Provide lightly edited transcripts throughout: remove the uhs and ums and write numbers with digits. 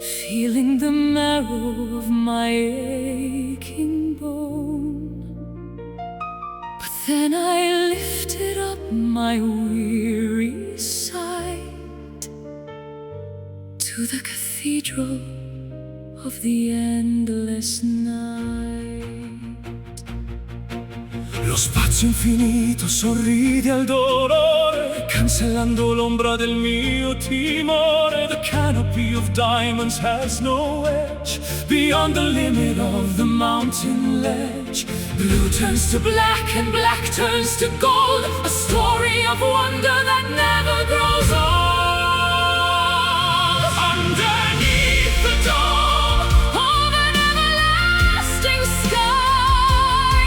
feeling the marrow of my aching bone. But then I lifted up my weary sight to the cathedral of the endless night. Lo spazio infinito sorride al dolore, cancellando l'ombra del mio timore. The canopy of diamonds has no edge beyond the limit of the mountain ledge. Blue turns to black and black turns to gold, a story of wonder that never grows old. Underneath the dome of an everlasting sky,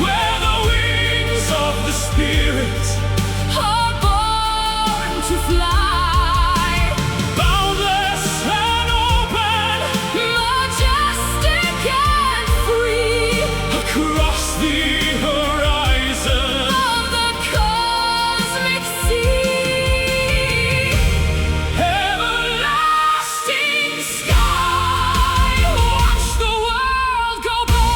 where the wings of the spirit are born to fly, boundless and open, majestic and free, across the horizon of the cosmic sea. Everlasting sky, watch the world go by.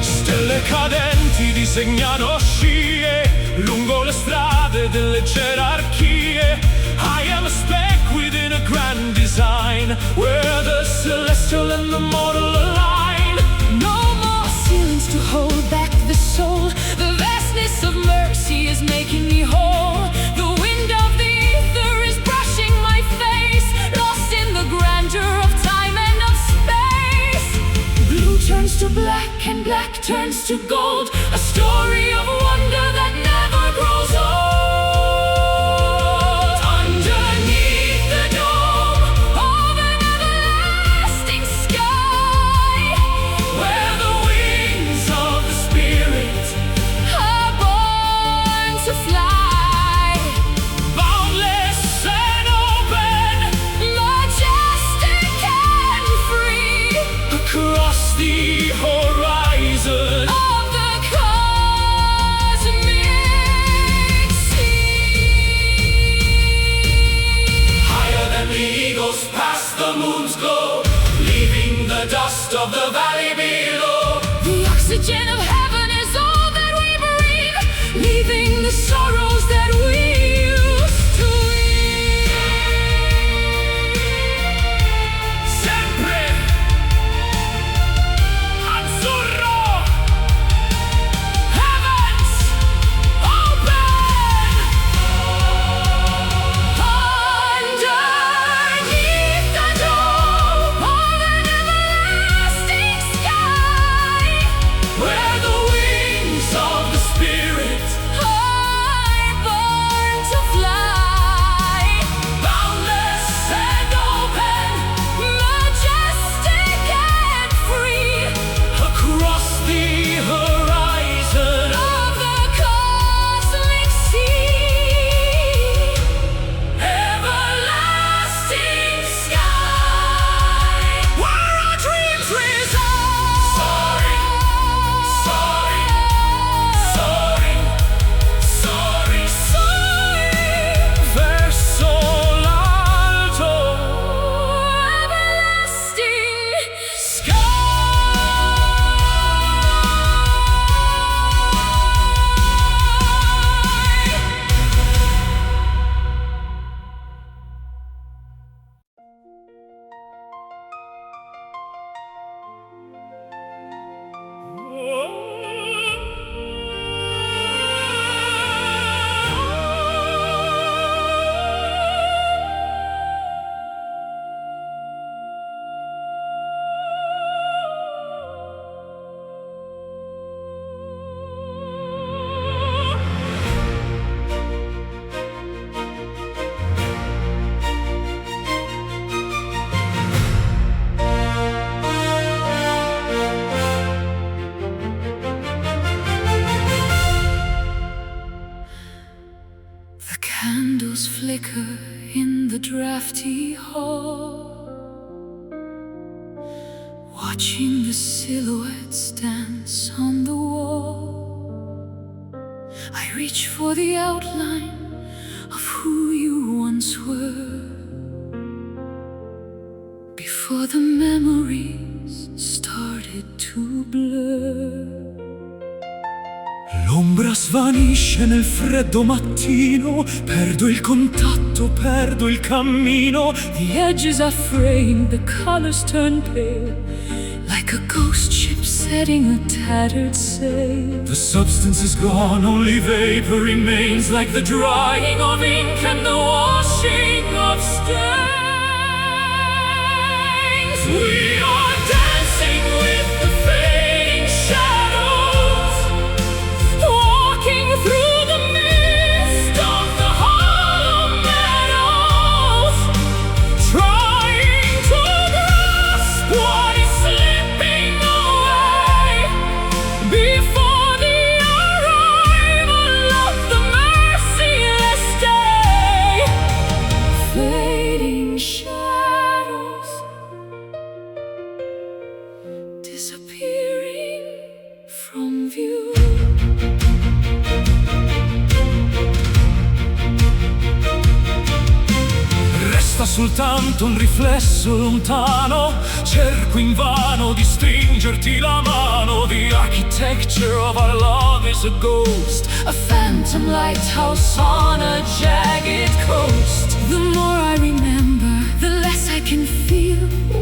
Stelle cadenti disegnano scie lungo le strade delle gerarchie. I am a speck within a grand design, where the celestial and the mortal align. No more ceilings to hold back the soul. The vastness of mercy is making me whole. The wind of the ether is brushing my face, lost in the grandeur of time and of space. Blue turns to black and black turns to gold, a story of wonder that never grows old. Underneath the dome of an everlasting sky, Where the wings of the spirit are born to fly, boundless and open, majestic and free, across the horizon of the cosmic sea. higher than the eagles, past the moon's glow, leaving the dust of the valley below. The oxygen of heaven is all that we breathe, leaving the sorrows that we used to eat. Sempre azzurro, Heavens open, underneath the dome of an everlasting sky, where the wings of the spirit are born to fly, boundless and open, majestic and free, across the horizon of the cosmic sea. everlasting sky, where our dreams reside. Soaring, soaring, soaring, soaring, soaring, verso l'alto, Everlasting sky. The candles flicker in the drafty hall, watching the silhouettes dance on the wall. I reach for the outline of who before the memories started to blur. L'ombra svanisce nel freddo mattino, perdo il contatto, perdo il cammino. The edges are fraying, the colors turn pale, like a ghost ship setting a tattered sail. The substance is gone, only vapor remains, like the drying of ink and the washing of stains. We are dancing with the fading shadows, Walking through the mist of the hollow meadows, trying to grasp what is slipping away before the arrival of the merciless day. Fading shadows, disappearing from view. resta soltanto un riflesso lontano. Cerco invano di stringerti la mano. The architecture of our love is a ghost, A phantom lighthouse on a jagged coast. The more I remember, the less I can feel.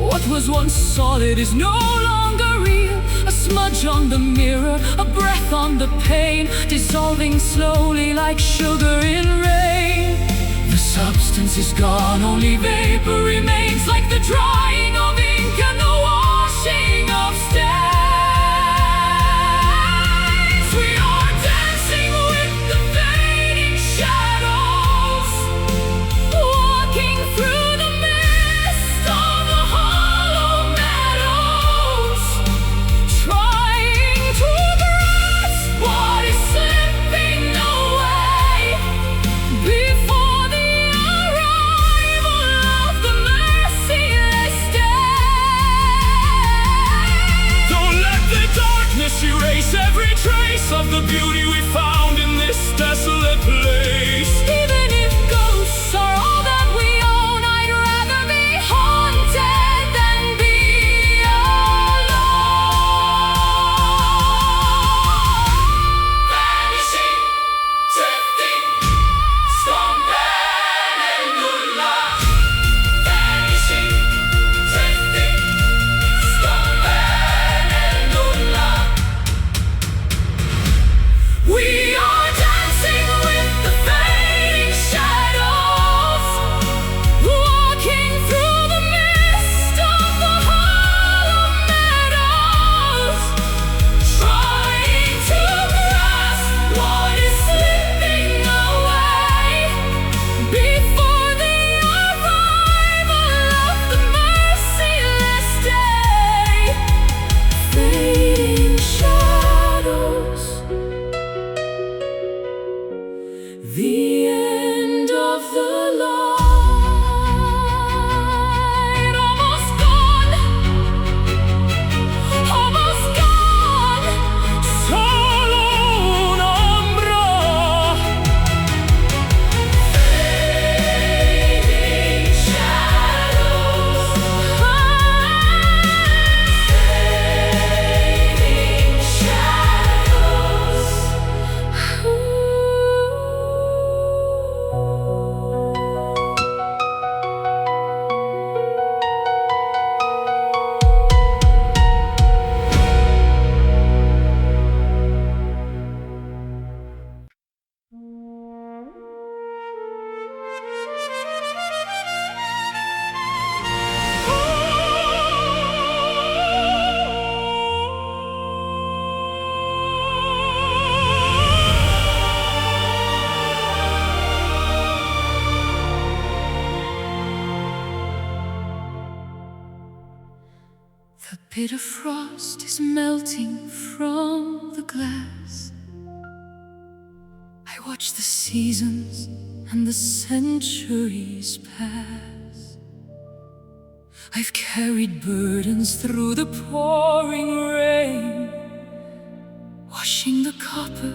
What was once solid is no longer real. A smudge on the mirror, a breath on the pane, dissolving slowly like sugar in rain. the substance is gone, only vapor remains, like the drying of ink and the washing of stains. We are dancing with the fading shadows, Walking through the mist of the hollow meadows, trying to grasp what is slipping away before the arrival of the merciless day. don't let the darkness erase every trace of the beauty we found in this desolate place. Even if ghosts are all that we own, I'd rather be haunted than be alone. Vanishing, drifting, storm peninsula. Vanishing, drifting, storm peninsula. We are dancing with the fading shadows, Walking through the mist of the hollow meadows, trying to grasp what is slipping away before the arrival of the merciless day. Fading shadows, the end of the line. Almost gone, almost gone. solo un'ombra. Fading shadows, fading shadows. The bitter frost is melting from the glass. I watch the seasons and the centuries pass. I've carried burdens through the pouring rain, washing the copper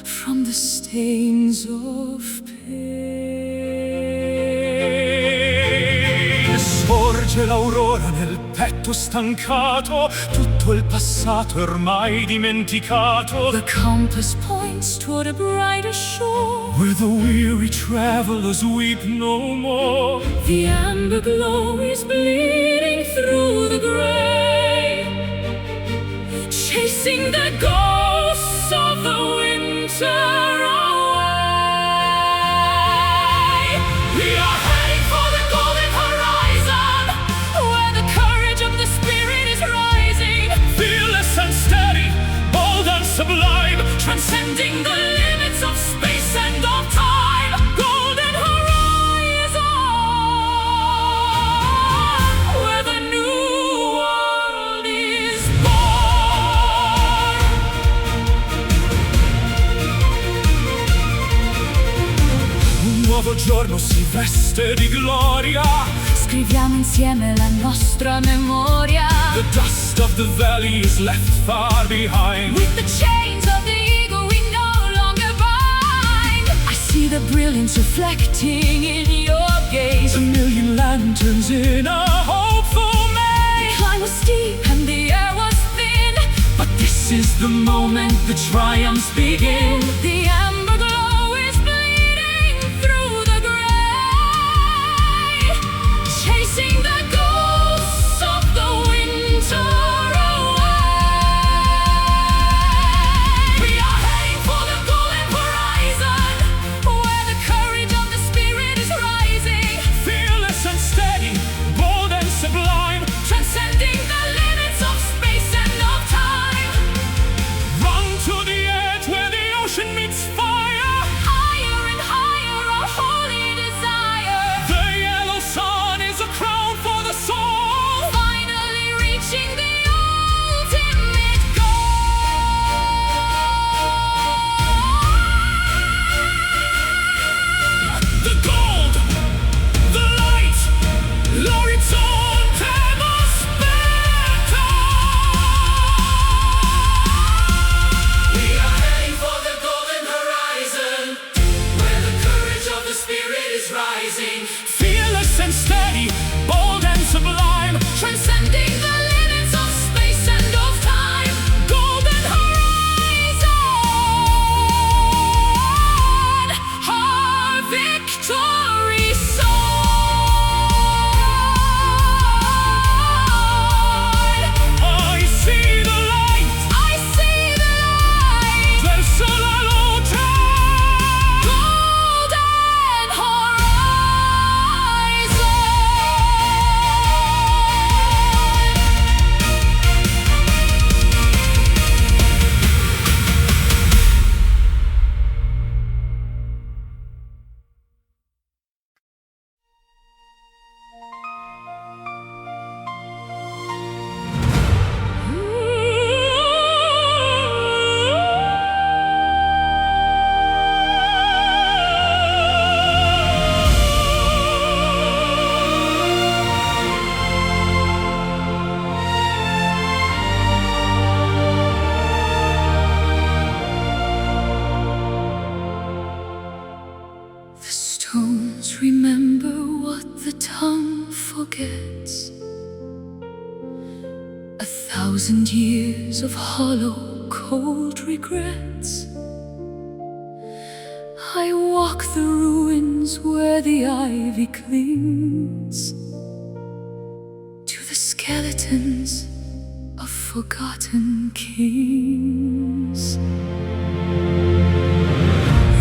from the stains of pain. Sorge Sorge l'aurora nel petto stancato, tutto il passato è ormai dimenticato. The compass points toward a brighter shore, Where the weary travelers weep no more. the amber glow is bleeding through the gray, chasing the ghosts of the winter away. We are heading for the golden horizon, where the courage of the spirit is rising, Fearless and steady, bold and sublime, transcending the limits of space and of time. Golden horizon, where the new world is born. un nuovo giorno si veste di gloria. Scriviamo insieme la nostra memoria, The dust of the valley is left far behind. with the chains of the ego we no longer bind. I see the brilliance reflecting in your gaze. A million lanterns in a hopeful The maze. climb was steep and the air was thin, But this is the moment the triumphs begin. the amber glow is bleeding through the gray, chasing the ghosts of the winter away. We are heading for the golden horizon, where the courage of the spirit is rising, Fearless and steady, bold and sublime, transcending the limits of space and of time. run to the edge where the ocean meets fire. Higher and higher, our holy desire, The yellow sun is a crown for the soul. finally reaching the ultimate goal. The gold, the light, l'orizzonte m'aspetta. We are heading for the golden horizon, where the courage of the spirit is rising, Fearless and steady, bold and sublime, transcending the limits of space and of time. golden Horizon, our victory sword. I see the light, I see the light, verso la luce. golden horizon. The stones remember what the tongue forgets. 1,000 years of hollow, cold regrets. I walk the ruins where the ivy clings to the skeletons of forgotten kings.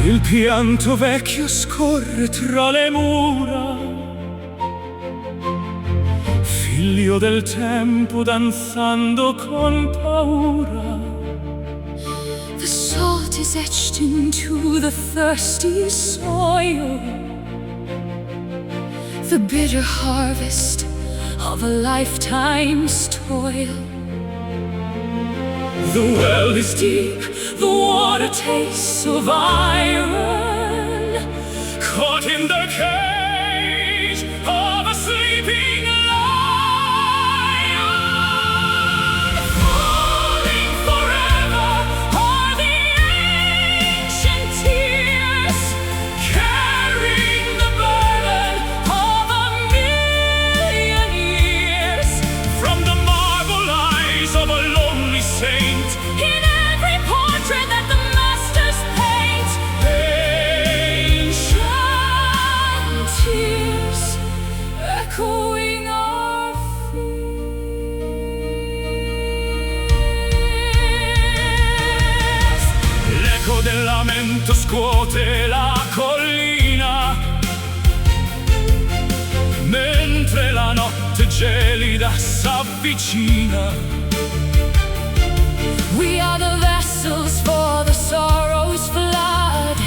Il pianto vecchio scorre tra le mura, figlio del tempo danzando con paura. The salt is etched into the thirsty soil, the bitter harvest of a lifetime's toil. The well is Deep, the water tastes of iron, caught in the cage of a sleeping lion. falling forever are the ancient tears, Carrying the burden of a million years. scuote la collina, mentre la notte gelida s'avvicina. We are the vessels for the sorrow's flood,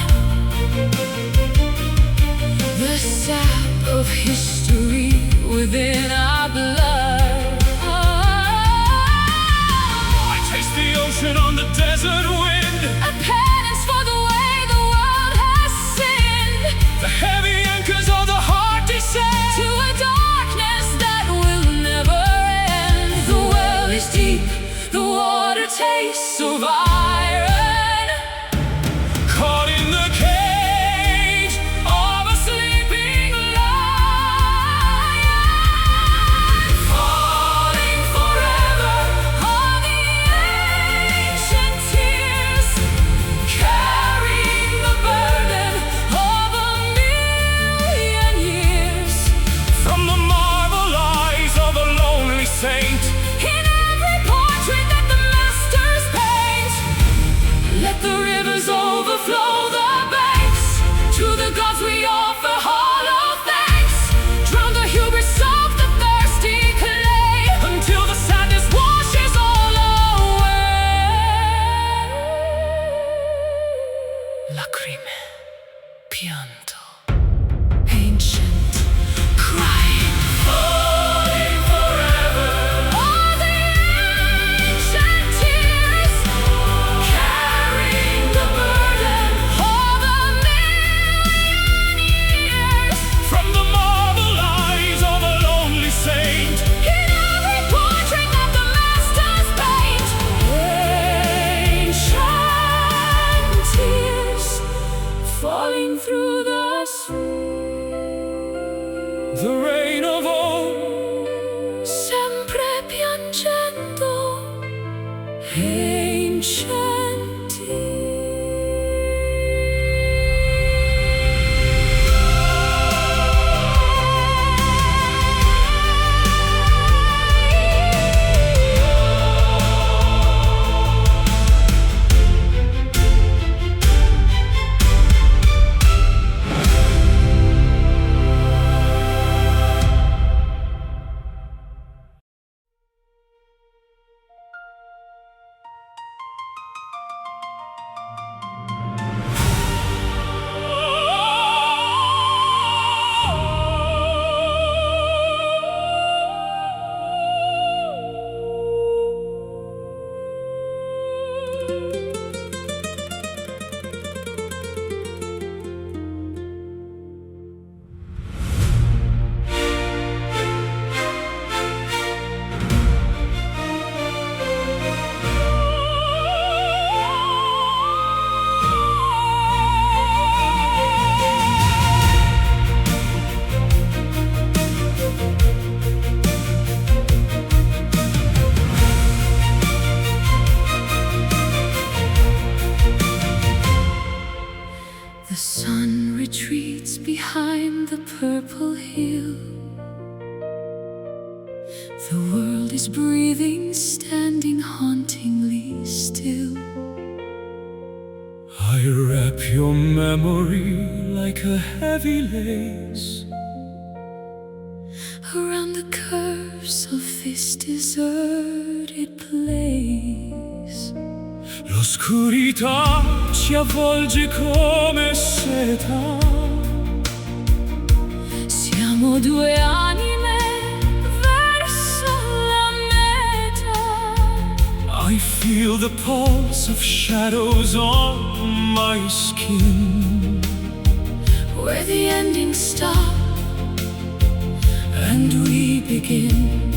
the sap of history within our blood. I taste the ocean on the desert wind, A penance for the way the world has sinned, the heavy anchors of the heart descend to a darkness that will never end. The well is deep, the water tastes of iron, caught in the cage of a sleeping lion. falling forever on the ancient tears, carrying the burden of a million years. From the marble eyes of a lonely saint, In every portrait that the masters paint, let the rivers overflow the banks. To the gods we offer hollow thanks. Drown the hubris of the thirsty clay, until the sadness washes all away. Lacrime, pianto, ancient crying, falling forever. all the ancient tears, carrying the burden of a million years. From the marble eyes of a lonely saint, In every portrait that the masters paint, ancient tears falling through the street. the rain of old, Sempre piangendo, ancient The sun retreats behind the purple hill. The world is breathing, standing hauntingly still. I wrap your memory like a heavy lace Around the curves of this deserted place. L'oscurità ci avvolge come seta. Siamo due anime verso la meta. I feel the pulse of shadows on my skin, Where the endings stop and we begin.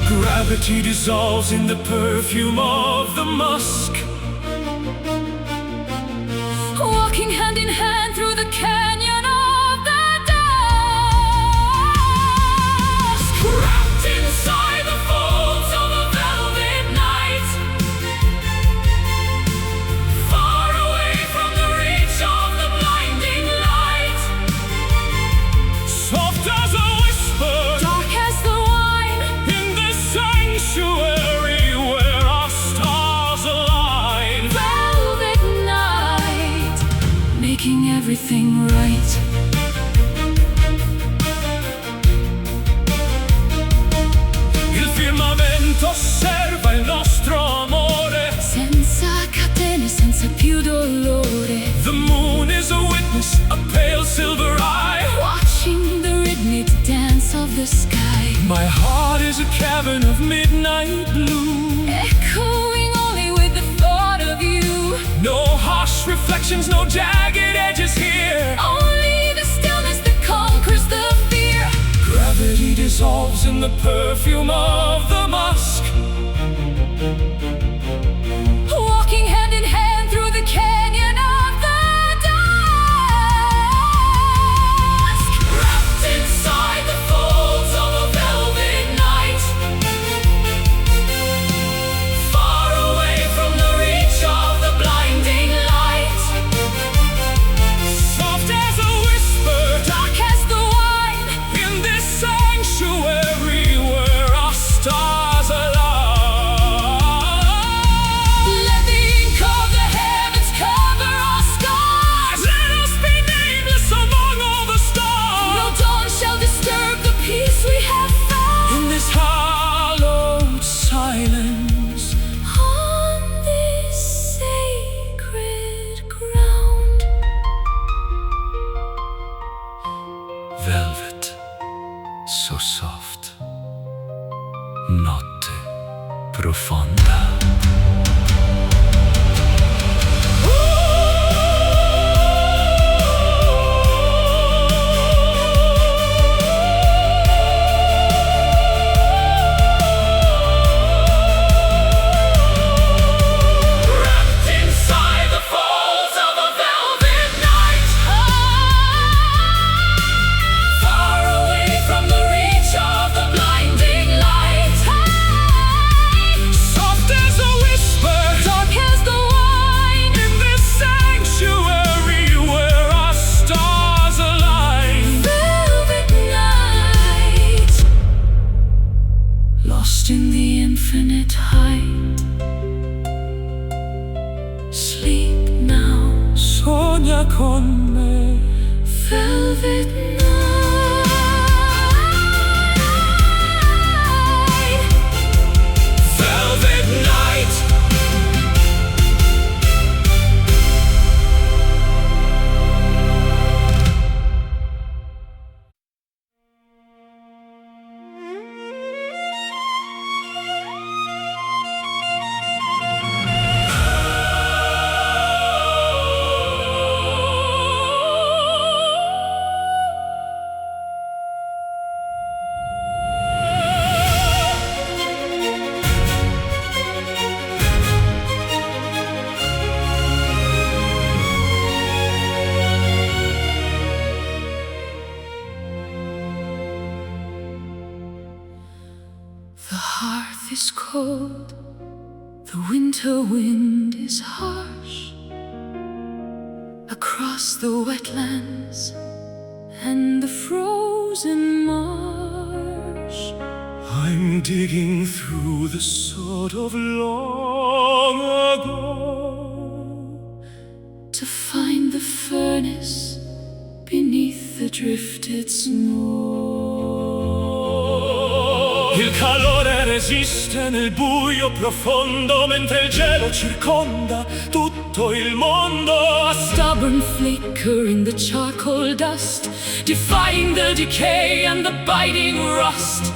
Gravity dissolves in the perfume of the musk. Walking hand in hand through the canyon of the dusk. Wrapped inside the folds of a velvet night, far away from the reach of the blinding light. Soft as a whisper, Dark as the wine, in this sanctuary where our stars align. velvet making everything right. Il firmamento osserva il nostro amore, Senza catene, senza più dolore. the moon is a witness, a pale silver eye. Watching the rhythmic dance of the sky. My heart is a cavern of midnight blue, Echoing only with the thought of you. no harsh reflections, no jagged edges here. Only the stillness that conquers the fear. Gravity dissolves in the perfume of the musk. Walking hand in hand through the canyon of the dusk. Wrapped inside the folds of a velvet night, far away from the reach of the blinding light. Soft as a whisper, Dark as the wine, in this sanctuary where our stars align. let the ink of the heavens cover our skies. Let us be nameless among all the No stars. dawn shall disturb the peace we have found. In this hallowed silence, On this sacred ground. velvet, so soft, notte profonda. Wrapped inside the folds of a velvet night, far away from the reach of the blinding light. Soft as a whisper, Dark as the wine, in this sanctuary where our stars align. velvet night, lost in the infinite height. Sleep now, Sogna con me. velvet night. Velvet night. The hearth is cold, the winter wind is harsh. Across the wetlands and the frozen marsh. I'm digging through the sort of long ago. To find the furnace beneath the drifted snow. Il calore resiste nel buio profondo mentre il gelo circonda tutto il mondo. A stubborn flicker in the charcoal dust, defying the decay and the biting rust.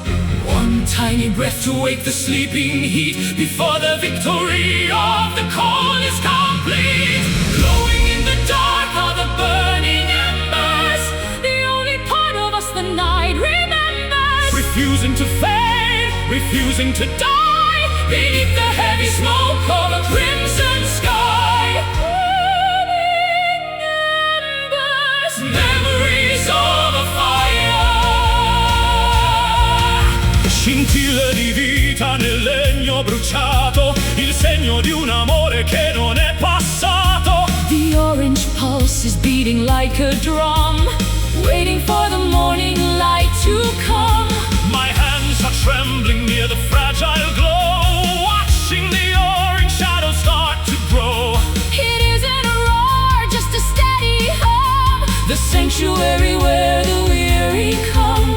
One tiny breath to wake the sleeping heat before the victory of the cold is complete. Glowing in the dark are the burning embers, the only part of us the night remembers. Refusing to fade, refusing to die Beneath the heavy smoke of a crimson sky. Burning embers, memories of a fire. Scintille di vita nel legno bruciato, il segno di un amore che non è passato. The orange pulse is beating like a drum, waiting for the morning light to come. My hands are trembling near the fragile glow, watching the orange shadows start to grow. It isn't a roar, just a steady sanctuary where the weary come.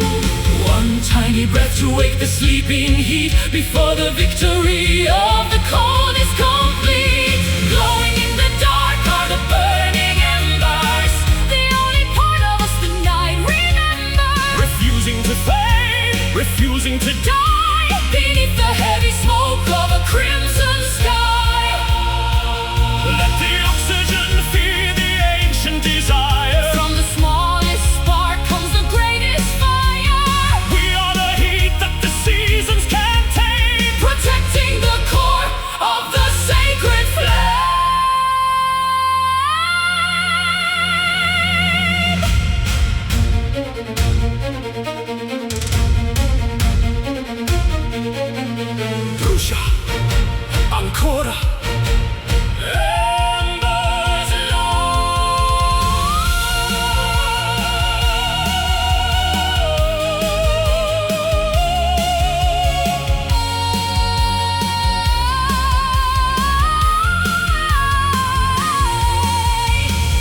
One tiny breath to wake the sleeping heat before the victory of the cold is complete. Glowing in the dark are the burning embers, the only part of us the night remembers. Refusing to fade, refusing to die Beneath the heavy smoke of a crimson sky. Let the oxygen feed the ancient desire. From the smallest spark comes the greatest fire. We are the heat that the seasons can't tame, Protecting the core of the sacred flame. Brucia, ancora. Embers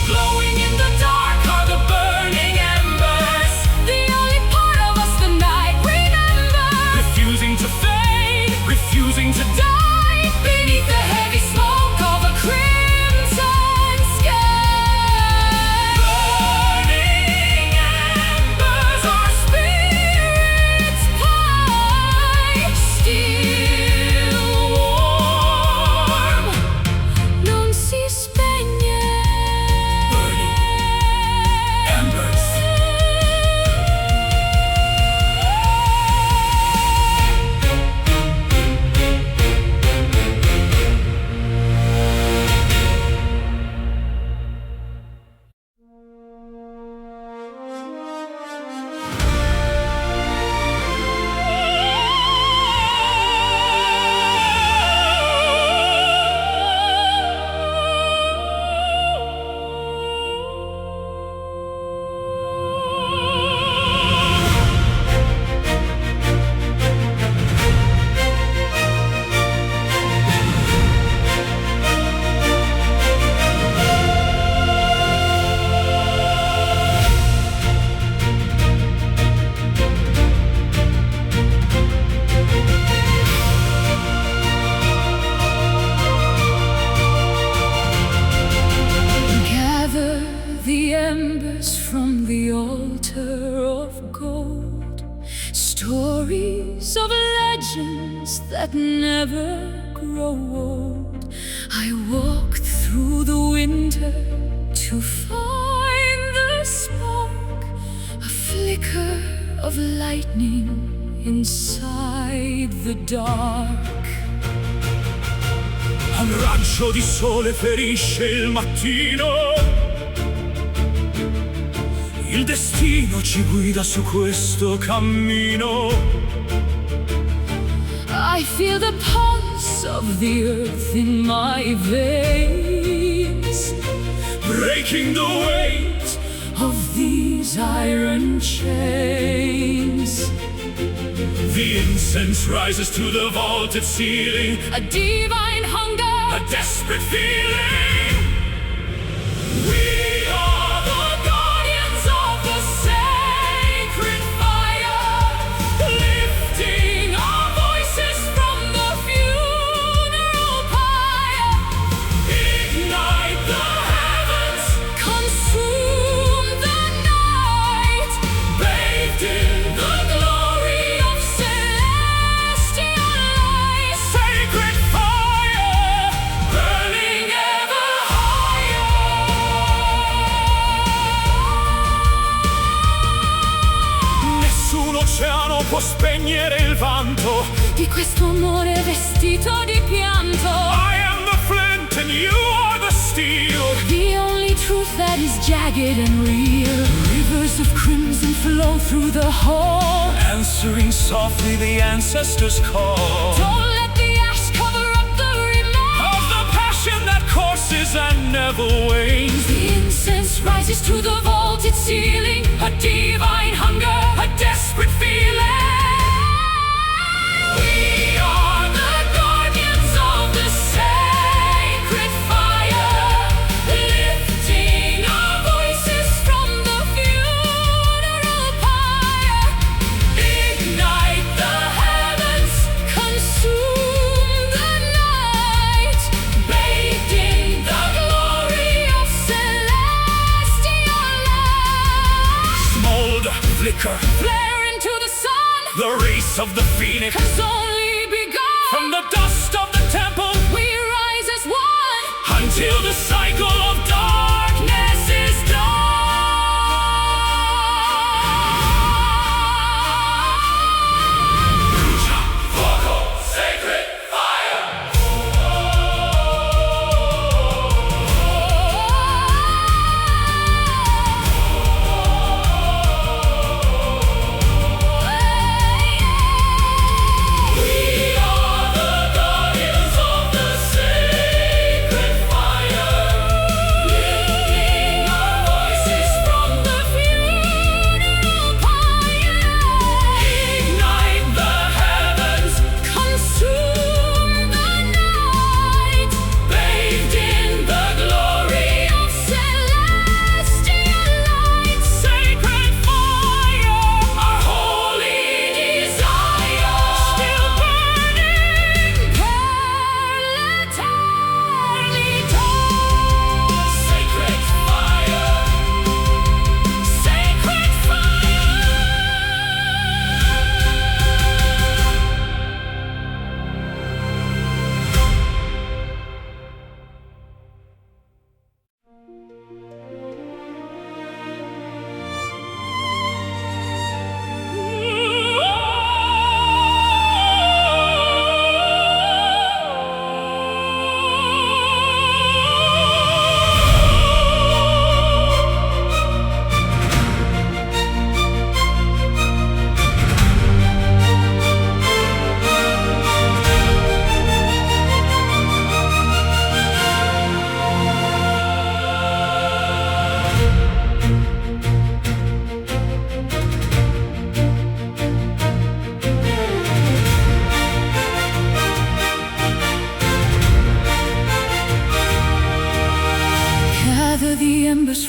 glowing in the dark are the burning embers, the only part of us the night remembers. Refusing to fade, refusing to die. Beneath the heavy smoke of a crimson sky. Burning Embers our spirits pie, still warm, non si spegne. embers. Gather the embers from the altar of gold, stories of legends that never grow old. I walked through the winter to find the spark, a flicker of lightning inside the dark. Un raggio di sole ferisce il mattino. Il destino ci guida su questo cammino. I feel the pulse of the earth in my veins, Breaking the weight of these iron chains. The incense rises to the vaulted ceiling, A divine hunger, a desperate feeling. We are the guardians of the sacred fire, lifting our voices from the funeral pyre. Ignite the heavens, consume the night, bathed in the glory of celestial light. sacred fire, burning ever higher. Nessun oceano può spegnere il vanto. Di questo amore vestito di pianto. I am the flint and you are the steel. The only truth that is jagged and real. Rivers of crimson flow through the hall, Answering softly the ancestors' call. don't let the ash cover up the remains Of the passion that courses and never wanes. The incense rises to the vaulted ceiling, A divine hunger, a desperate feeling. We are the guardians of the sacred fire, lifting our voices from the funeral flicker, flare into the sun. The race of the phoenix has only begun. From the dust of the temple we rise as one, until the cycle of darkness is done. Sacred fire.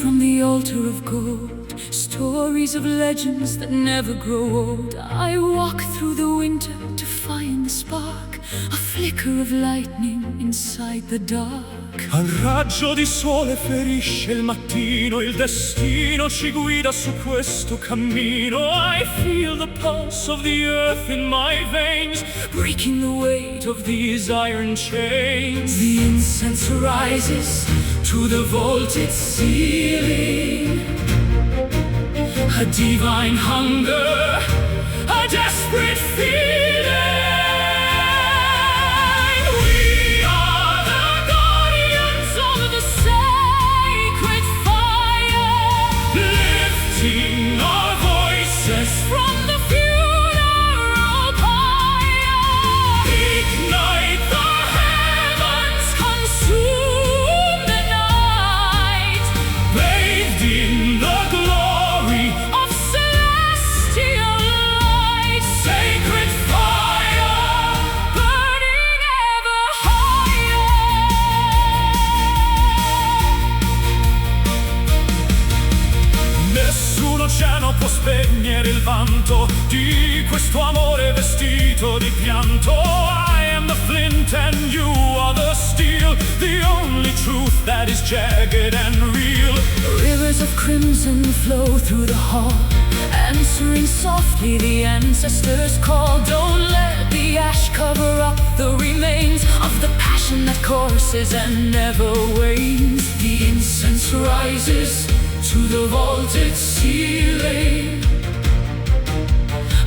From the altar of gold, stories of legends that never grow old. I walk through the winter to find the spark, a flicker of lightning inside the dark. Al raggio di sole ferisce il mattino, il destino ci guida su questo cammino. I feel the pulse of the earth in my veins, breaking the weight of these iron chains. The incense rises to the vaulted ceiling, a divine hunger, a desperate feeling. We are the guardians of the sacred fire, lifting our voices from the funeral pyre. Ignite the heavens, consume the night, bathed in the glory of celestial light. Sacred fire, burning ever higher. Nessun oceano può spegnere il vanto di questo amore vestito di pianto. I am the flint and you are the steel, the only truth that is jagged and real. Rivers of crimson flow through the hall, answering softly the ancestors' call. Don't let the ash cover up the remains of the passion that courses and never wanes. The incense rises to the vaulted ceiling,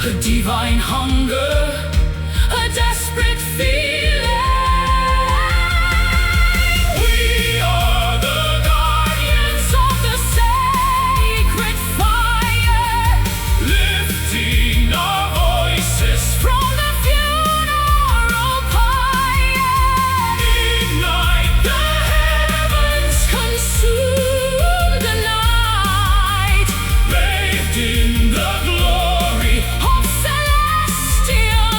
a divine hunger, a desperate feeling. We are the guardians of the sacred fire, lifting our voices from the funeral pyre. Ignite the heavens, consume the night, bathed in the glory of celestial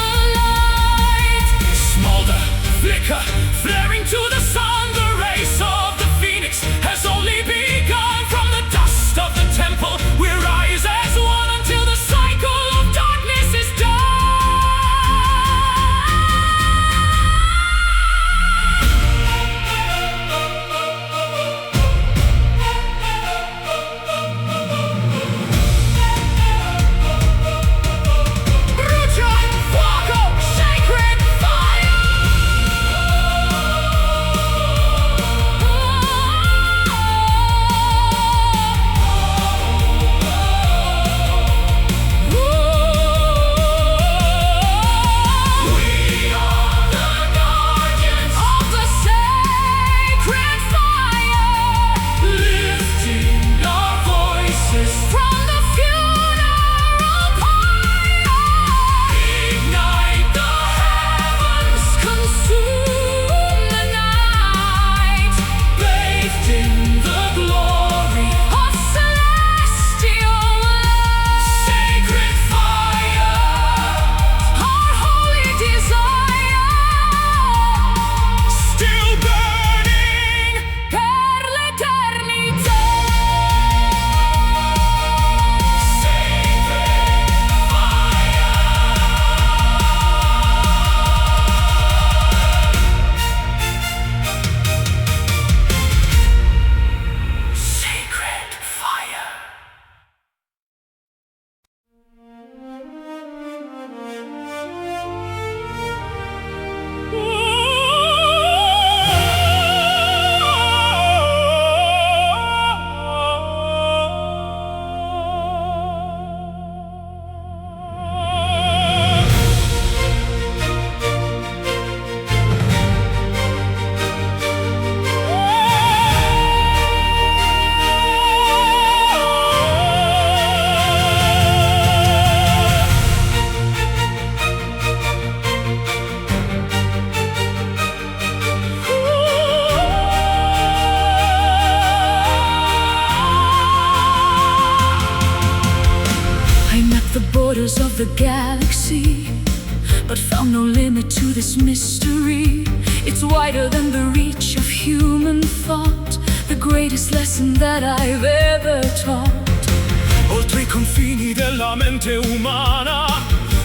borders of the galaxy, but found no limit to this mystery. It's wider than the reach of human thought, the greatest lesson that I've ever taught. Oltre i confini della mente umana,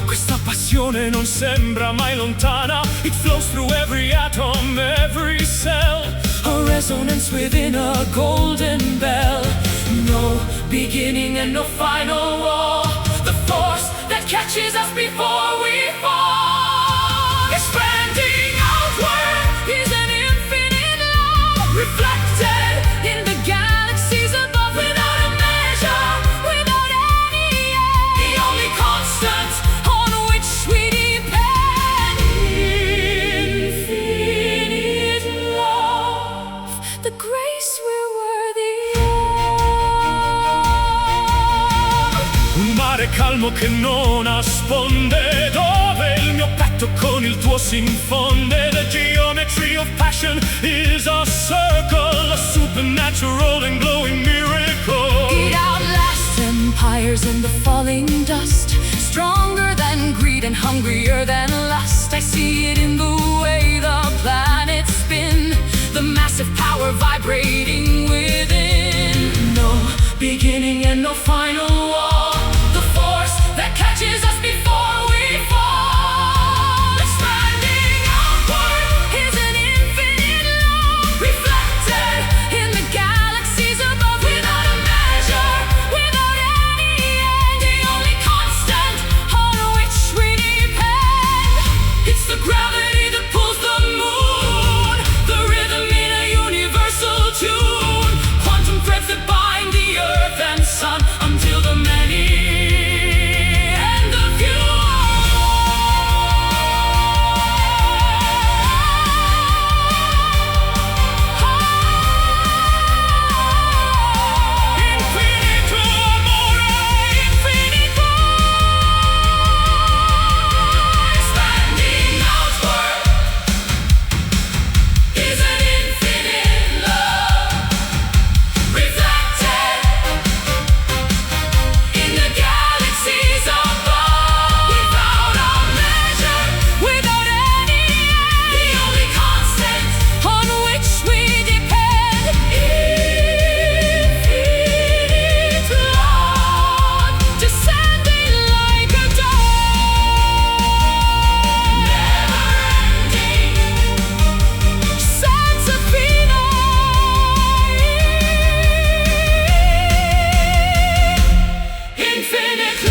questa passione non sembra mai lontana. It flows through every atom, every cell, a resonance within a golden bell. No beginning and no final wall, the force that catches us before we fall. Expanding outward is an infinite love, reflected in the galaxies above, without a measure, without any end. The only constant on which we depend. Infinite love, the grace we're worthy of. Un mare calmo che non nasconde, dove il mio petto con il tuo si infonde. The geometry of passion is a circle, a supernatural and glowing miracle. It outlasts empires and the falling dust, stronger than greed and hungrier than lust. I see it in the way the planets spin, the massive power vibrating within. No beginning and no final wall, the force that catches us before we fall. Expanding outward is an infinite love, reflected in the galaxies above, without a measure, without any end. The only constant on which we depend. It's the gravity that pulls the moon, the rhythm in a universal tune, quantum threads that bind the earth and sun, until the many and the few. Infinito amore, infinito. Expanding outward is an infinite love, reflected in the galaxies above, without a measure, without any end. The only constant on which we depend. Infinite love, descending like a dawn, never ending sense of infinite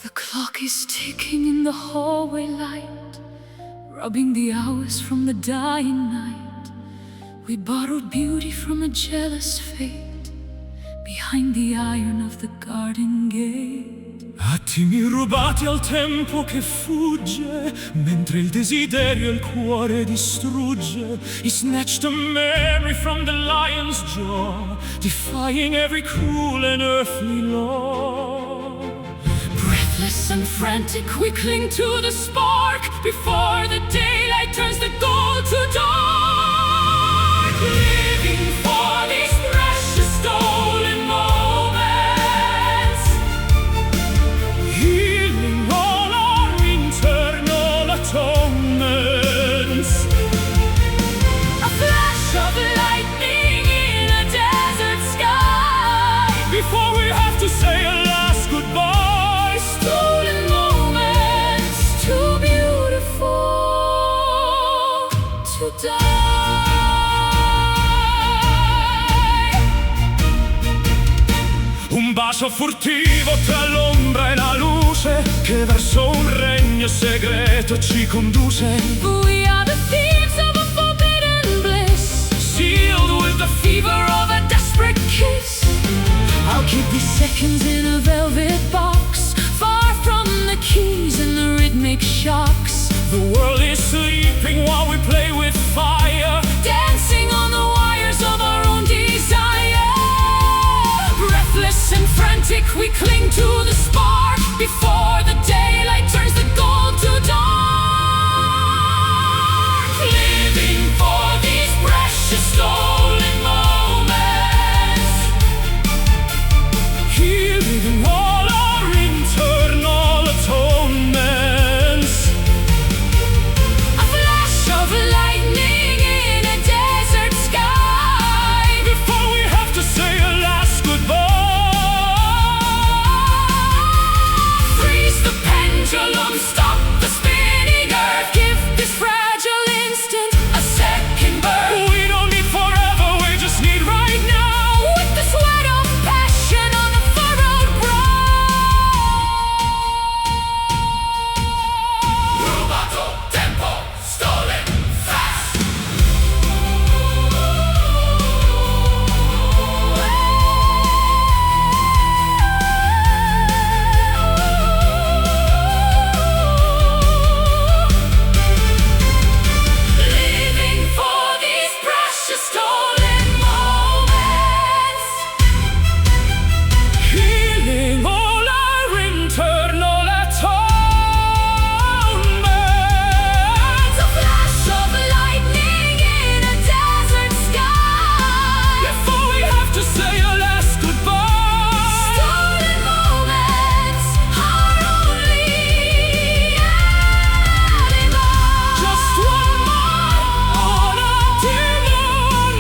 The clock is ticking in the hallway light, rubbing the hours from the dying night. We borrowed beauty from a jealous fate, behind the iron of the garden gate. Attimi rubati al tempo che fugge, mentre il desiderio il cuore distrugge. He snatched a memory from the lion's jaw, defying every cruel and earthly law. Breathless and frantic, we cling to the spark, before the daylight turns the gold to dark. Living for these precious stolen moments, Healing all our internal atonements. a flash of lightning in a desert sky, Before we have to say a last goodbye. stolen moments too beautiful to die. bacio furtivo tra l'ombra e la luce che verso un regno segreto ci conduce. We are the thieves of a forbidden bliss, Sealed with the fever of a desperate kiss. I'll keep these seconds in a velvet box, far from the keys and the rhythmic shocks. The world is sleeping while we play with fire, dancing on the wires of our own desire. Breathless and frantic, we cling to the spark before the daylight turns the gold to dark. Living for these precious stolen moments, healing all our internal atonements. a flash of lightning in a desert sky, Before we have to say a last goodbye. freeze the pendulum, stop the spinning earth, give this fragile instant a second birth. We don't need forever, we just need right now. With the sweat of passion on a furrowed brow. Rubato tempo, stolen fast. Living for these precious stolen moments, Healing all our internal atonements. a flash of lightning in a desert sky, Before we have to say a last goodbye. stolen moments are only alibi. Just one more on a demon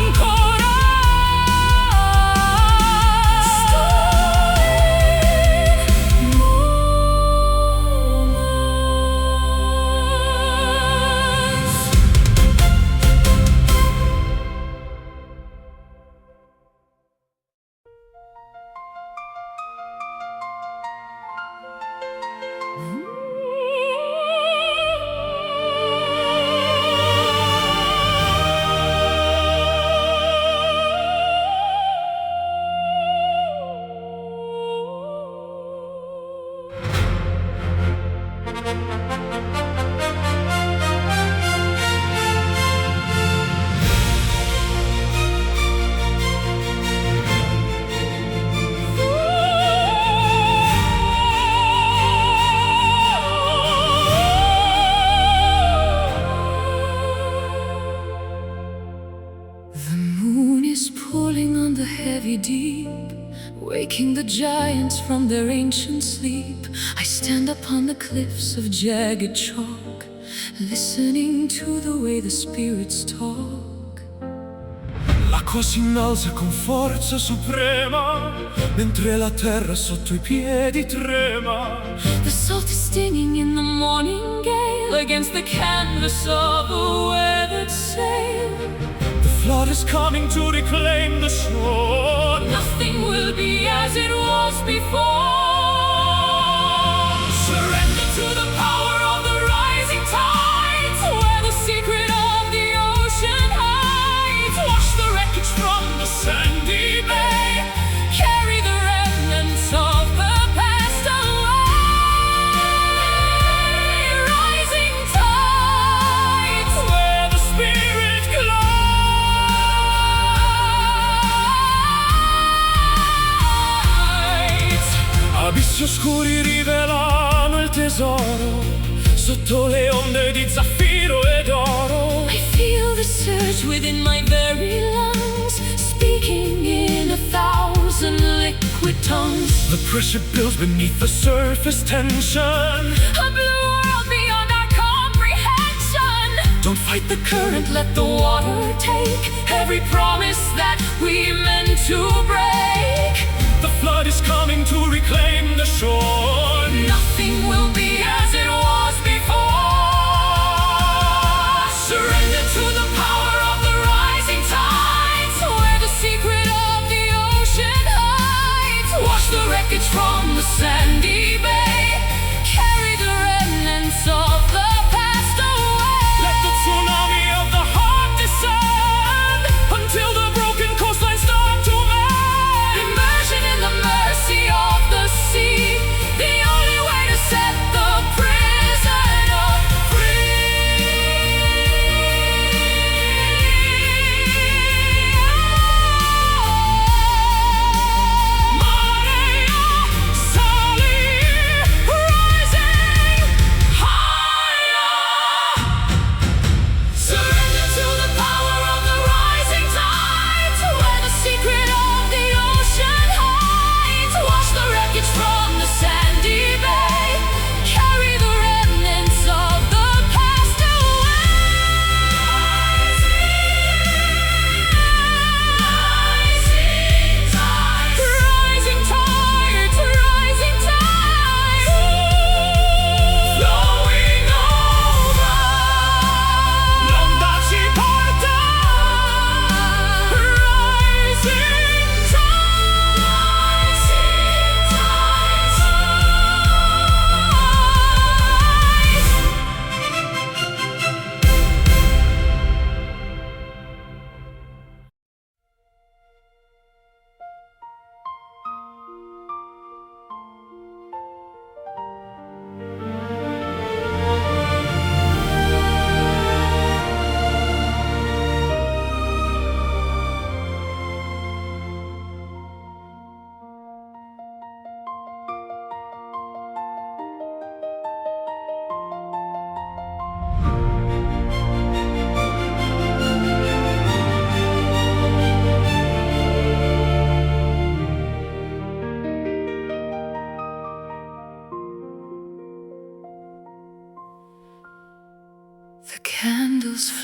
The moon is pulling on the heavy deep, waking the giants from their ancient sleep. I stand upon the cliffs of jagged chalk, listening to the way the spirits talk. L'acqua si innalza con forza suprema, mentre la terra sotto i piedi trema. The salt is stinging in the morning gale against the canvas of a weathered sail. The flood is coming to reclaim the shore. Nothing will be as it was before. Surrender to the power of the rising tides, where the secret of the ocean hides. Wash the wreckage from the sandy bay, carry the remnants of the past away. Rising tides, where the spirit glides. Abissi oscuri rivelano il tesoro, sotto le onde di zaffiro ed oro. I feel the surge within my very lungs, speaking in 1,000 liquid tongues. The pressure builds beneath the surface tension. A blue world beyond our comprehension. Don't fight the current, Let the water take every promise that we meant to break. the flood is coming to reclaim the shore. Nothing will be as it was before. Surrender to the power of the rising tides, where the secret of the ocean hides. Wash the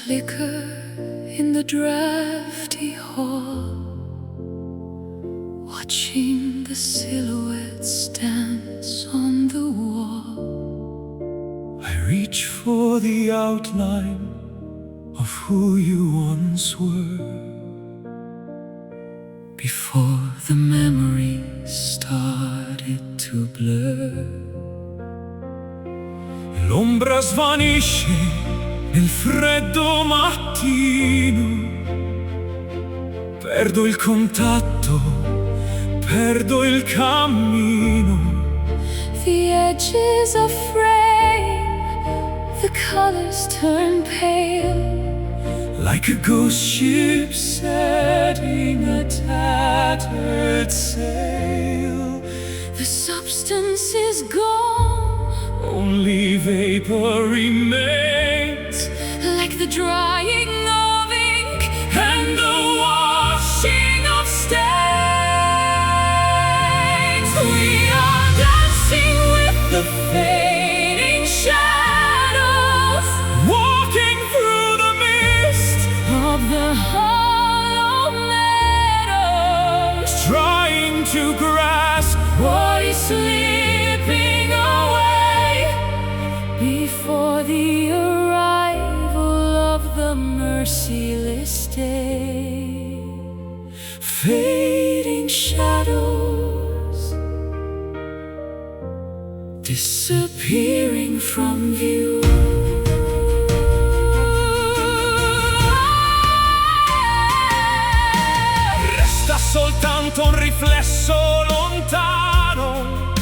flicker in the drafty hall, watching the silhouettes dance on the wall. I reach for the outline of who you once were, before the memories started to blur. L'ombra svanisce nel freddo mattino, perdo il contatto, perdo il cammino. The edges are fraying, the colors turn pale, like a ghost ship setting a tattered sail. the substance is gone, Only vapor remains, like the drying of ink and the washing of stains. we are dancing with the fading shadows Walking through the mist, of the hollow meadows, trying to grasp what is slipping away before the arrival of the merciless day. fading Shadows disappearing from view. Resta soltanto un riflesso lontano.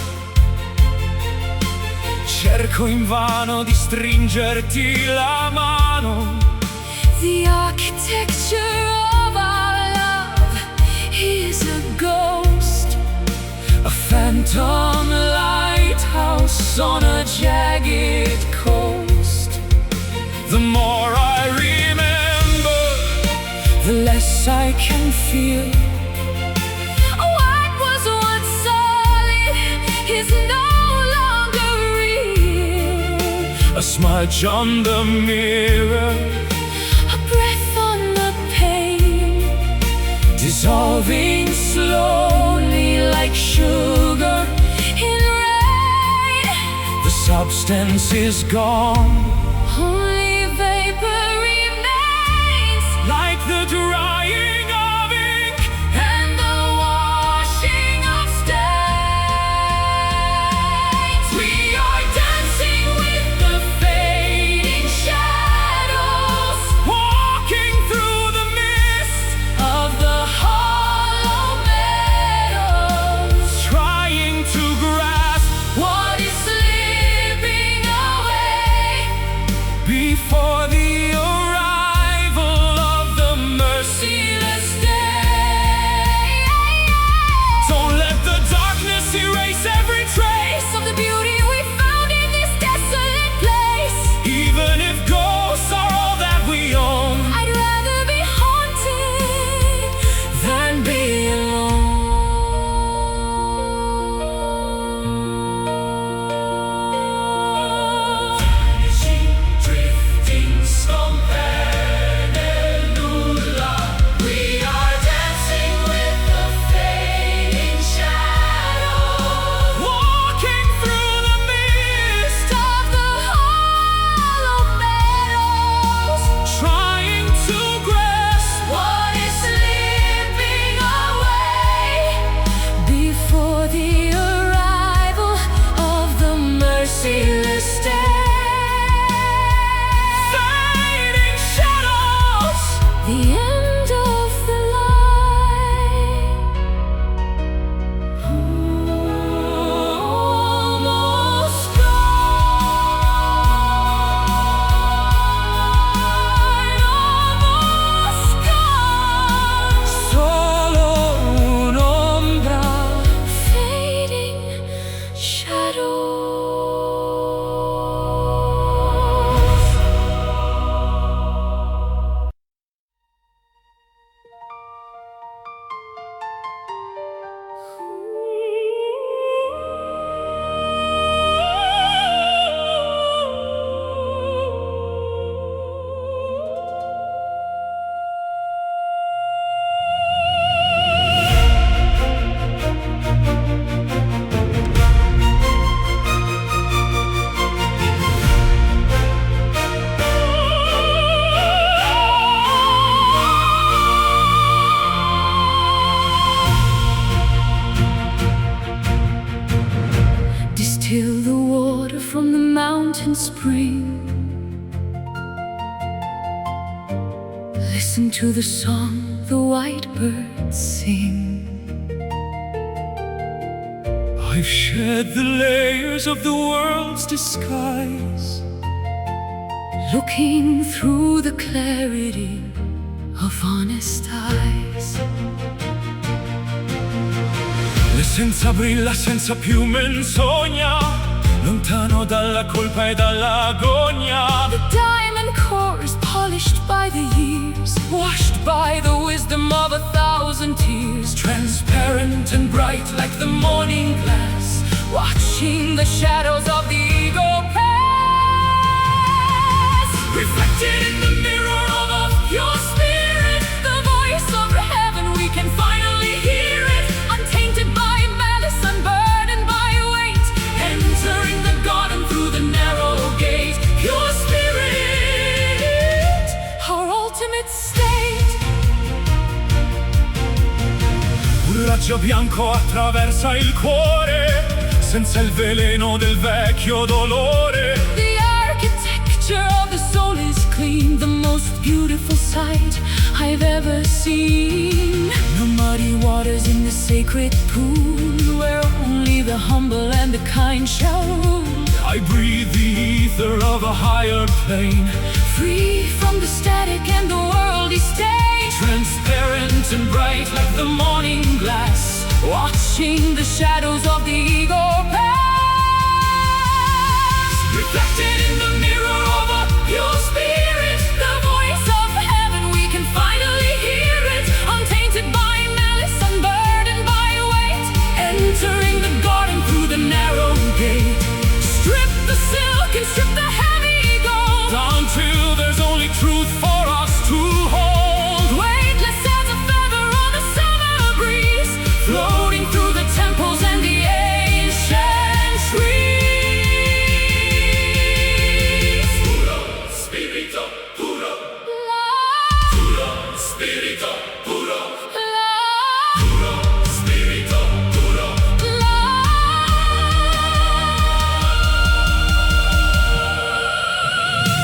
Cerco invano di stringerti la mano. The architecture of our love is a ghost, A phantom lighthouse on a jagged coast. The more I remember, the less I can feel. what was once solid is no longer real. A smudge on the mirror, A breath on the pane, dissolving slowly like sugar. in rain, The substance is gone, only vapor remains, like the drying of ink and the washing of stains. We are dancing with the fading shadows walking through the mist, of the hollow meadows, trying to grasp what is slipping away before the arrival of the mercy. in spring. Listen to the song the white birds sing. I've shed the layers of the world's disguise, looking through the clarity of honest eyes. l'essenza brilla senza più menzogna, lontano dalla colpa e dall'agonia. The diamond core is polished by the years, washed by the wisdom of 1,000 tears. Transparent and bright like the morning glass, Watching the shadows of the ego pass. reflected in the mirror of a pure spirit. The voice of heaven, we can finally hear it. Untainted by malice, unburdened by weight. Entering the garden through the narrow gate. Pure spirit, Our ultimate state. un raggio bianco attraversa il cuore, senza il veleno del vecchio dolore. The architecture of the soul is clean, the most beautiful sight I've ever seen. No muddy Waters in the sacred pool, where only the humble and the kind shall rule. I breathe the ether of a higher plane, Free from the static and the worldly state. transparent and bright like the morning glass, Watching the shadows of the ego pass. reflected in the mirror of a pure spirit. The voice of heaven, we can finally hear it. Untainted by malice, unburdened by weight. Entering the garden through the narrow gate. Strip the silk and strip the heavy gold. Down till there's only truth for us to hold. Weightless as a feather on the summer breeze, Floating through the temples and the ancient trees. Puro spirito, puro, love, puro spirito, puro, love, puro spirito, puro.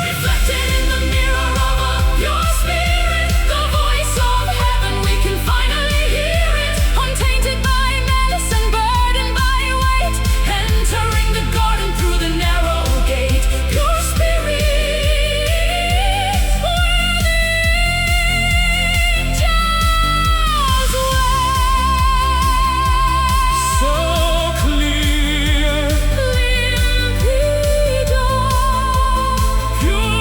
Reflected in the mirror of a pure spirit. The voice of heaven, we can finally hear it. Untainted by malice, unburdened by weight. Entering the garden through the narrow gate. Pure spirit, where the angels wait. So clear, Limpido, pure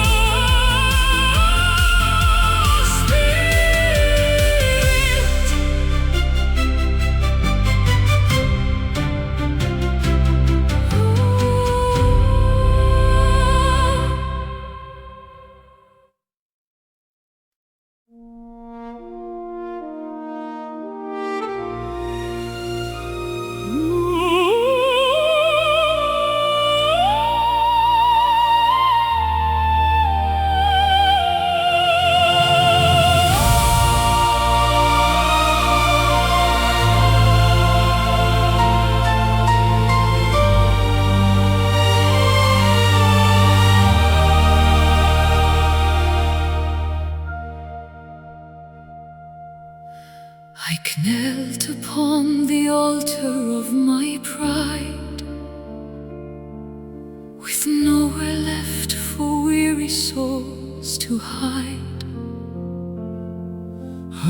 I knelt upon the altar of my pride, with nowhere left for weary souls to hide.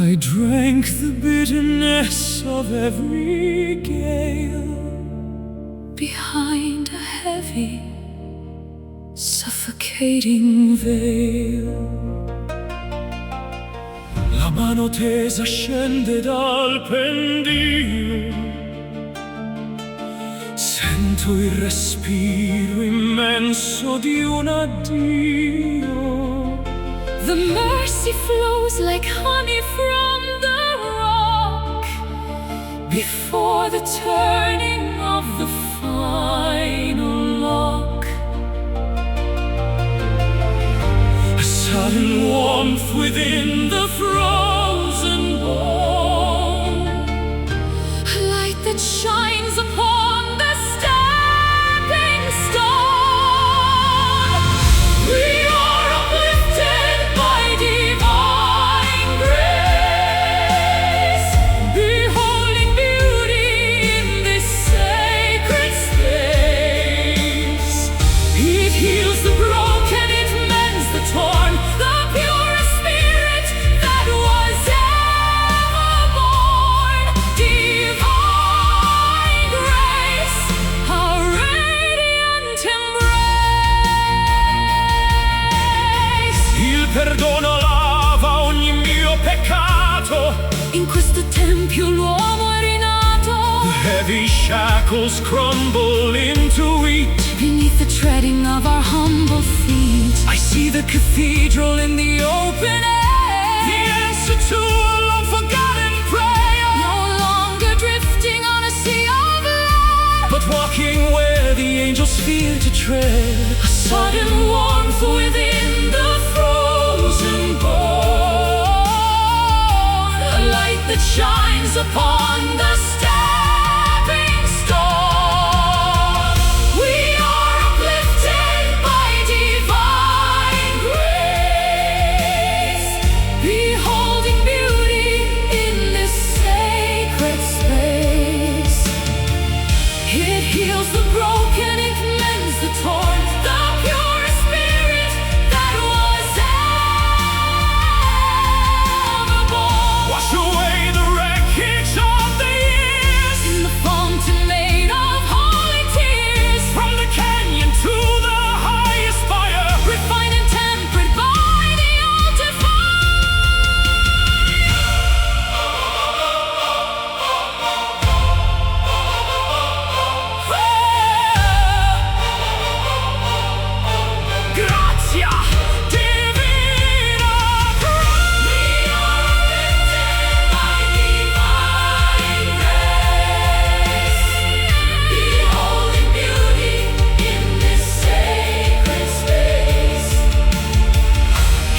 I drank the bitterness of every gale. Behind a heavy, suffocating veil. La mano tesa scende dal pendio. Sento il respiro immenso di un addio. The mercy flows like honey from the rock before the turning of the final lock. A sudden warmth within the frozen bone. A light that shines upon the stepping stone. These shackles crumble into wheat beneath the treading of our humble feet. I see the cathedral in the open air, the answer to a long-forgotten prayer. No longer drifting on a sea of lead, but walking where the angels fear to tread. a sudden warmth within the frozen bone, a light that shines upon the stepping stone. We are uplifted by divine grace, beholding beauty in this sacred space. It heals the broken, it mends the torn, the pure spirit that was ever born. Wash away the wreckage of the years In the fountain made of holy tears, from the canyon to the highest spire. refined and tempered by the altar Gratia divina. We are lifted by divine grace, beholding beauty in this sacred space.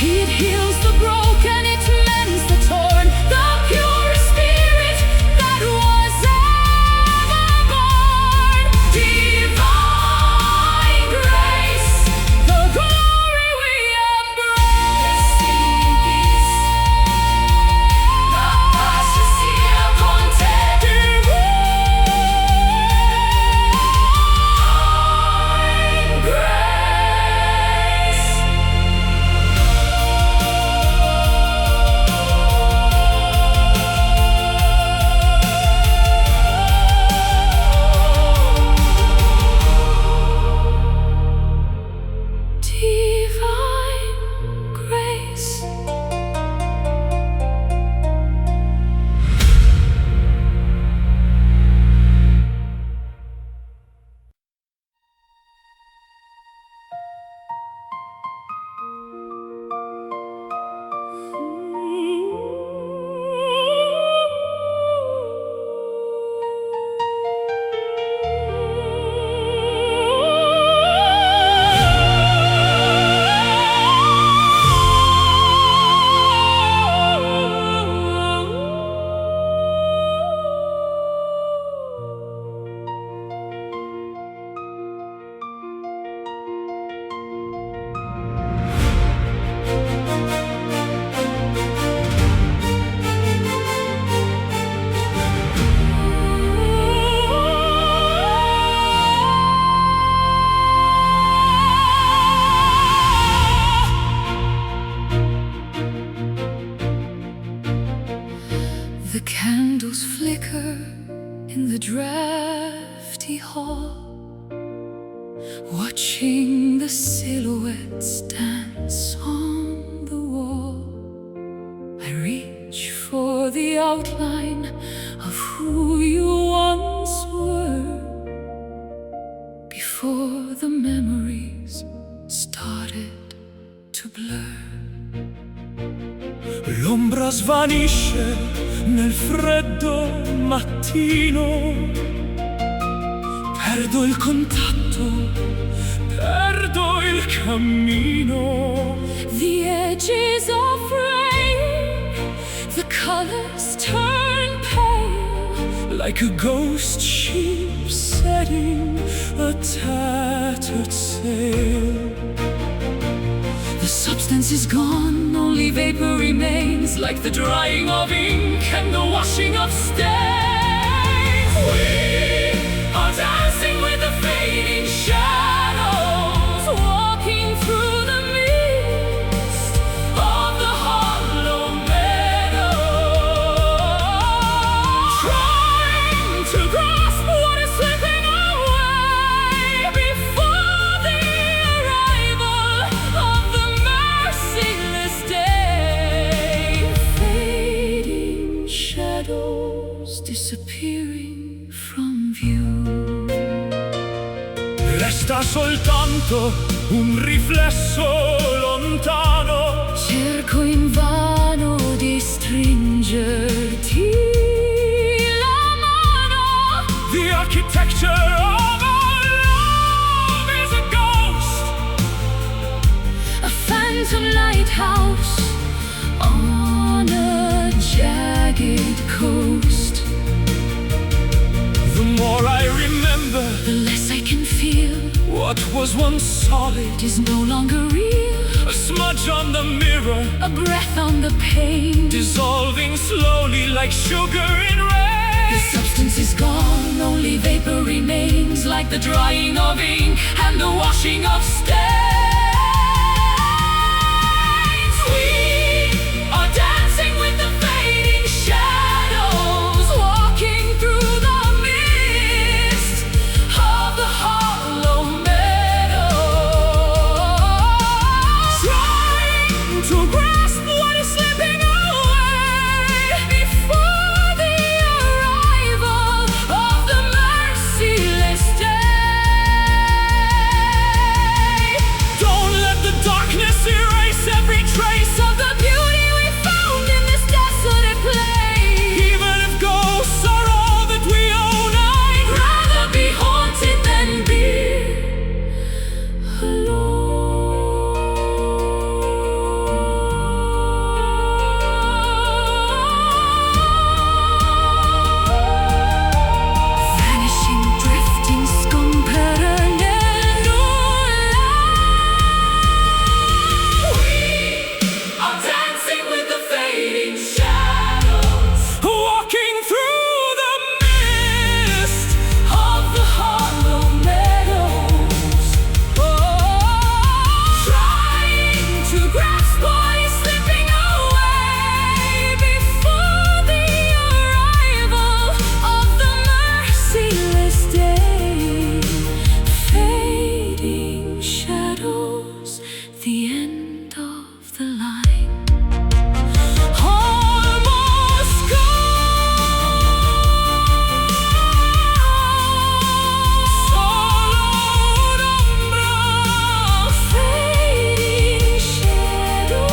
It heals the broken, it mends the torn, the pure spirit that was ever born. Divine grace, the glory we embrace. Singing peace, la paz sia con te. Divine grace. Divine grace. The candles flicker in the drafty hall, watching the silhouettes dance on the wall. I reach for the outline of who you once were, before the memories started to blur. L'ombra svanisce nel freddo mattino. Perdo il contatto, perdo il cammino. The edges are fraying, the colors turn pale, Like a ghost ship setting a tattered sail. the substance is gone, only vapor remains, like the drying of ink and the washing of stains. We are dancing with the fading shadows, walking through the mist of the hollow meadow, trying to grasp what is slipping away before the arrival of the merciless day. Fading shadows disappearing from view. Resta soltanto un riflesso lontano. Cerco invano di stringerti la mano. The architecture of our love is a ghost, A phantom lighthouse on a jagged coast. The more I remember, The less I can feel. what was once solid, It is no longer real. a smudge on the mirror, A breath on the pane. dissolving slowly like sugar in rain. The substance is gone, only vapor remains, like the drying of ink and the washing of stains. We are dancing with the fading shadows, walking through the mist of the hollow meadows, Trying to grasp what is slipping away before the arrival of the merciless day. Don't let the darkness erase every trace Of the beauty we found in this desolate place. Even if ghosts are all that we own, I'd Rather be haunted than be alone. Vanishing, drifting, scomparare nulla. We are dancing with the fading shadows walking through the mist. of the hollow meadows, trying to grasp what is slipping away before the arrival of the merciless day. Fading shadows, the end of the line. Almost Solo un'ombra, fading shadow.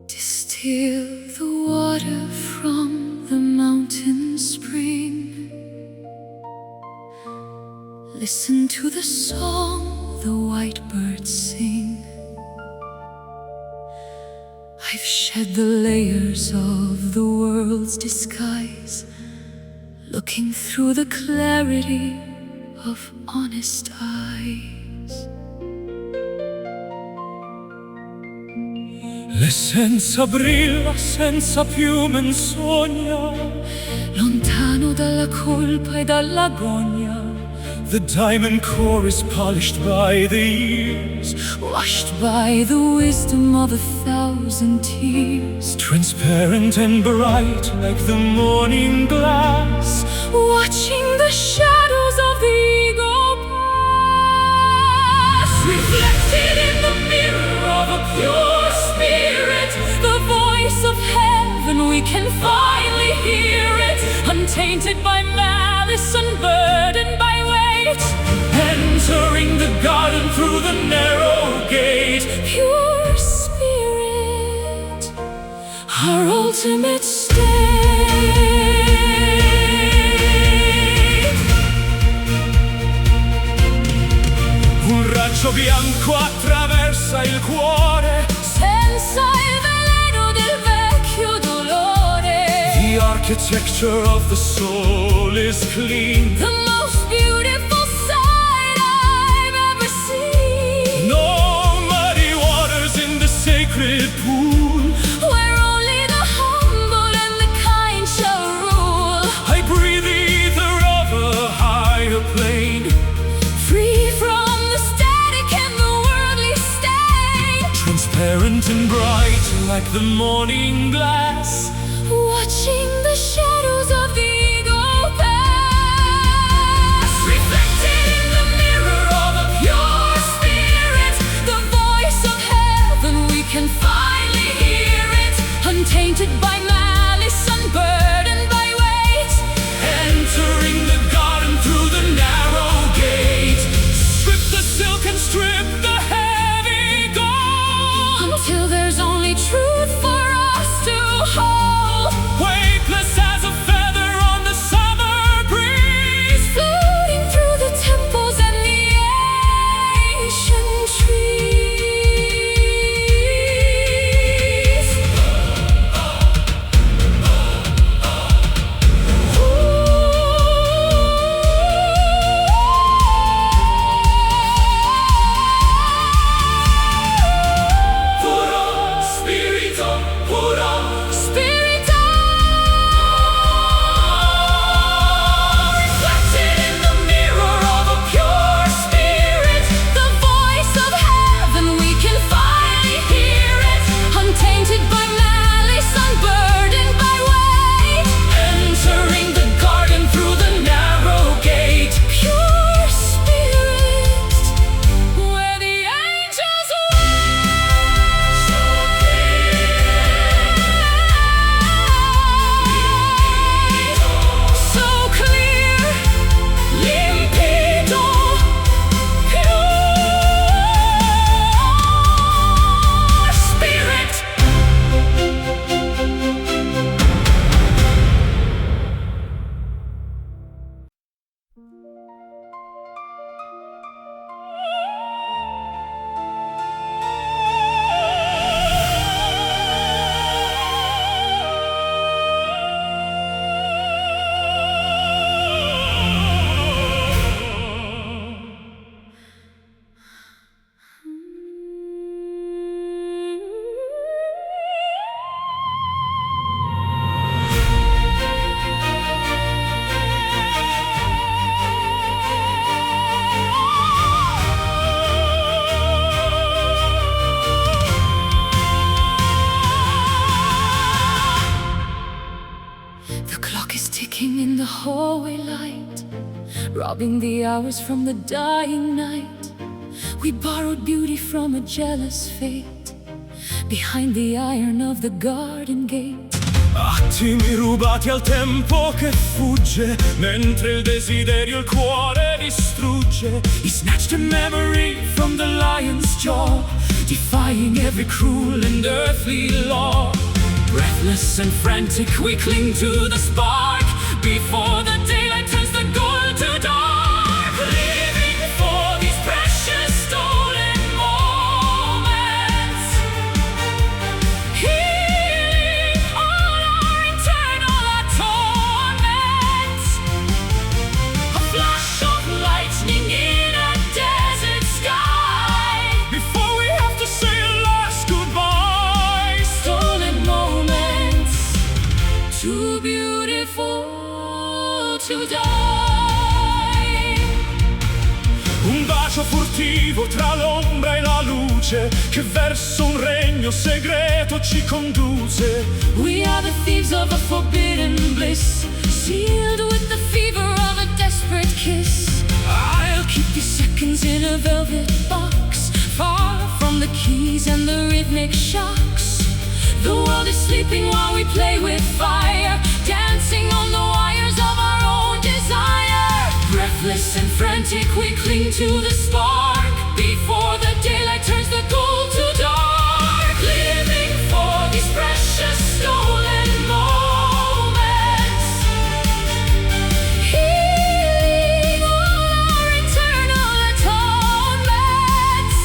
Distill the water from the mountain spring. Listen to the song the white birds sing. I've shed the layers of the world's disguise, looking through the clarity of honest eyes. L'essenza brilla senza più menzogna. Lontano dalla colpa e dalla gogna, The diamond core is polished by the years, washed by the wisdom of 1,000 tears. transparent and bright like the morning glass. Watching the shadows of the ego pass, reflected in the mirror of a pure spirit, the voice of heaven, we can finally hear it, untainted by malice, unburdened by weight, Entering the garden through the narrow gate. pure spirit, our ultimate state. Un raggio bianco attraverso attraversa il cuore senza il veleno del vecchio dolore. The architecture of the soul is clean, The most beautiful sight I've ever seen. no muddy waters in the sacred pool. Where only the humble and the kind shall rule. I breathe the ether of a higher plane, Free from the static and the worldly stain. transparent and bright like the morning glass, Watching the shadows of the ego pass. Reflected in the mirror of a pure spirit, the voice of heaven, we can finally hear it. Untainted by malice, unburdened by weight. entering the garden through the narrow gate. Strip the silk and strip the heavy gold, Until there's only truth for us to hold. weightless as a feather on the summer breeze, Floating through the temples and the ancient trees. puro spirito, puro Spirit reflected in the mirror of a pure spirit, the voice of heaven, we can finally hear it. Untainted by malice, unburdened by weight. entering the garden through the narrow gate. Pure spirit, where the angels so clear, limpido, pure spirit. The clock is ticking in the hallway light, robbing the hours from the dying night. We borrowed beauty from a jealous fate, behind the iron of the garden gate. Attimi rubati al tempo che fugge, mentre il desiderio il cuore distrugge. He snatched a memory from the lion's jaw, defying every cruel and earthly law. Breathless and frantic, we cling to the spark, before the daylight turns the gold to dark. Living for these precious stolen moments, healing all our internal torments. A flash of lightning in a desert sky, before we have to say a last goodbye. Stolen moments, too beautiful to die. Un bacio furtivo tra l'ombra e la luce, che verso un regno segreto ci conduce. We are the thieves of a forbidden bliss, sealed with the fever of a desperate kiss. I'll keep these seconds in a velvet box, far from the keys and the rhythmic shocks. The world is sleeping while we play with fire, dancing on the wires of our own desire. Breathless and frantic, we cling to the spark, before the daylight turns the gold to dark. Living for these precious stolen moments, healing all our internal atonements.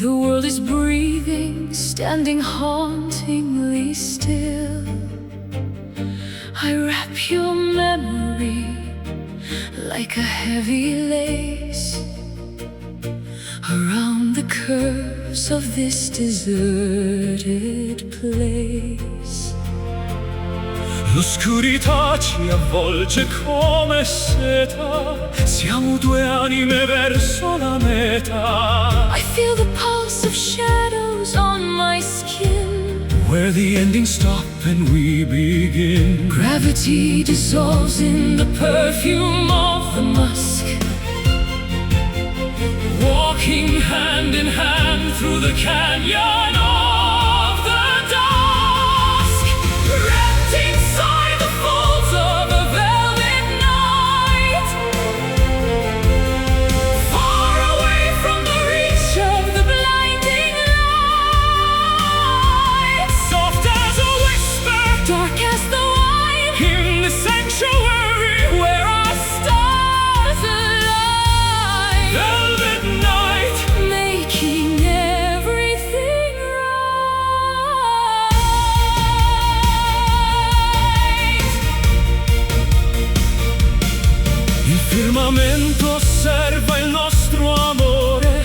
The world is breathing, standing hauntingly still. I wrap your memory like a heavy lace around the curves of this deserted place. L'oscurità ci avvolge come seta, siamo due anime verso la meta. I feel the pulse of shadows on my skin, where the endings stop and we begin. Gravity dissolves in the perfume of the musk, walking hand in hand through the canyon of the dusk, wrapped inside the folds of a velvet night, far away from the reach of the blinding light. soft as a whisper, Dark as the wine, in the sanctuary where our stars align. velvet night. Making everything right. Il firmamento osserva il nostro amore,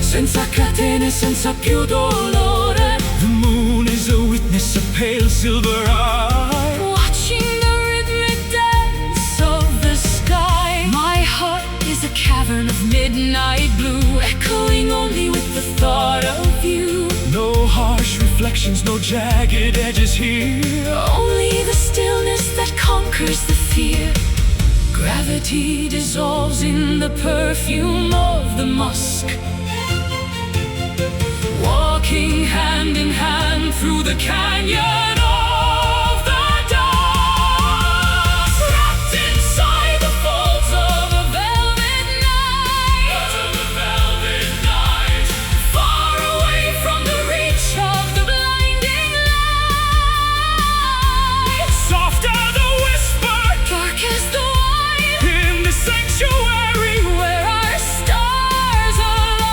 Senza catene, senza più dolore, the moon is a witness, a pale silver eye. watching the rhythmic dance of the sky. My heart is a cavern of midnight blue, echoing only with the thought of you. No harsh reflections, no jagged edges here. Only the stillness that conquers the fear. Gravity dissolves in the perfume of the musk, walking hand in hand through the canyon of the dusk, wrapped inside the folds of a velvet night, far away from the reach of the blinding light. Soft as a whisper, Dark as the wine, in the sanctuary where our stars align.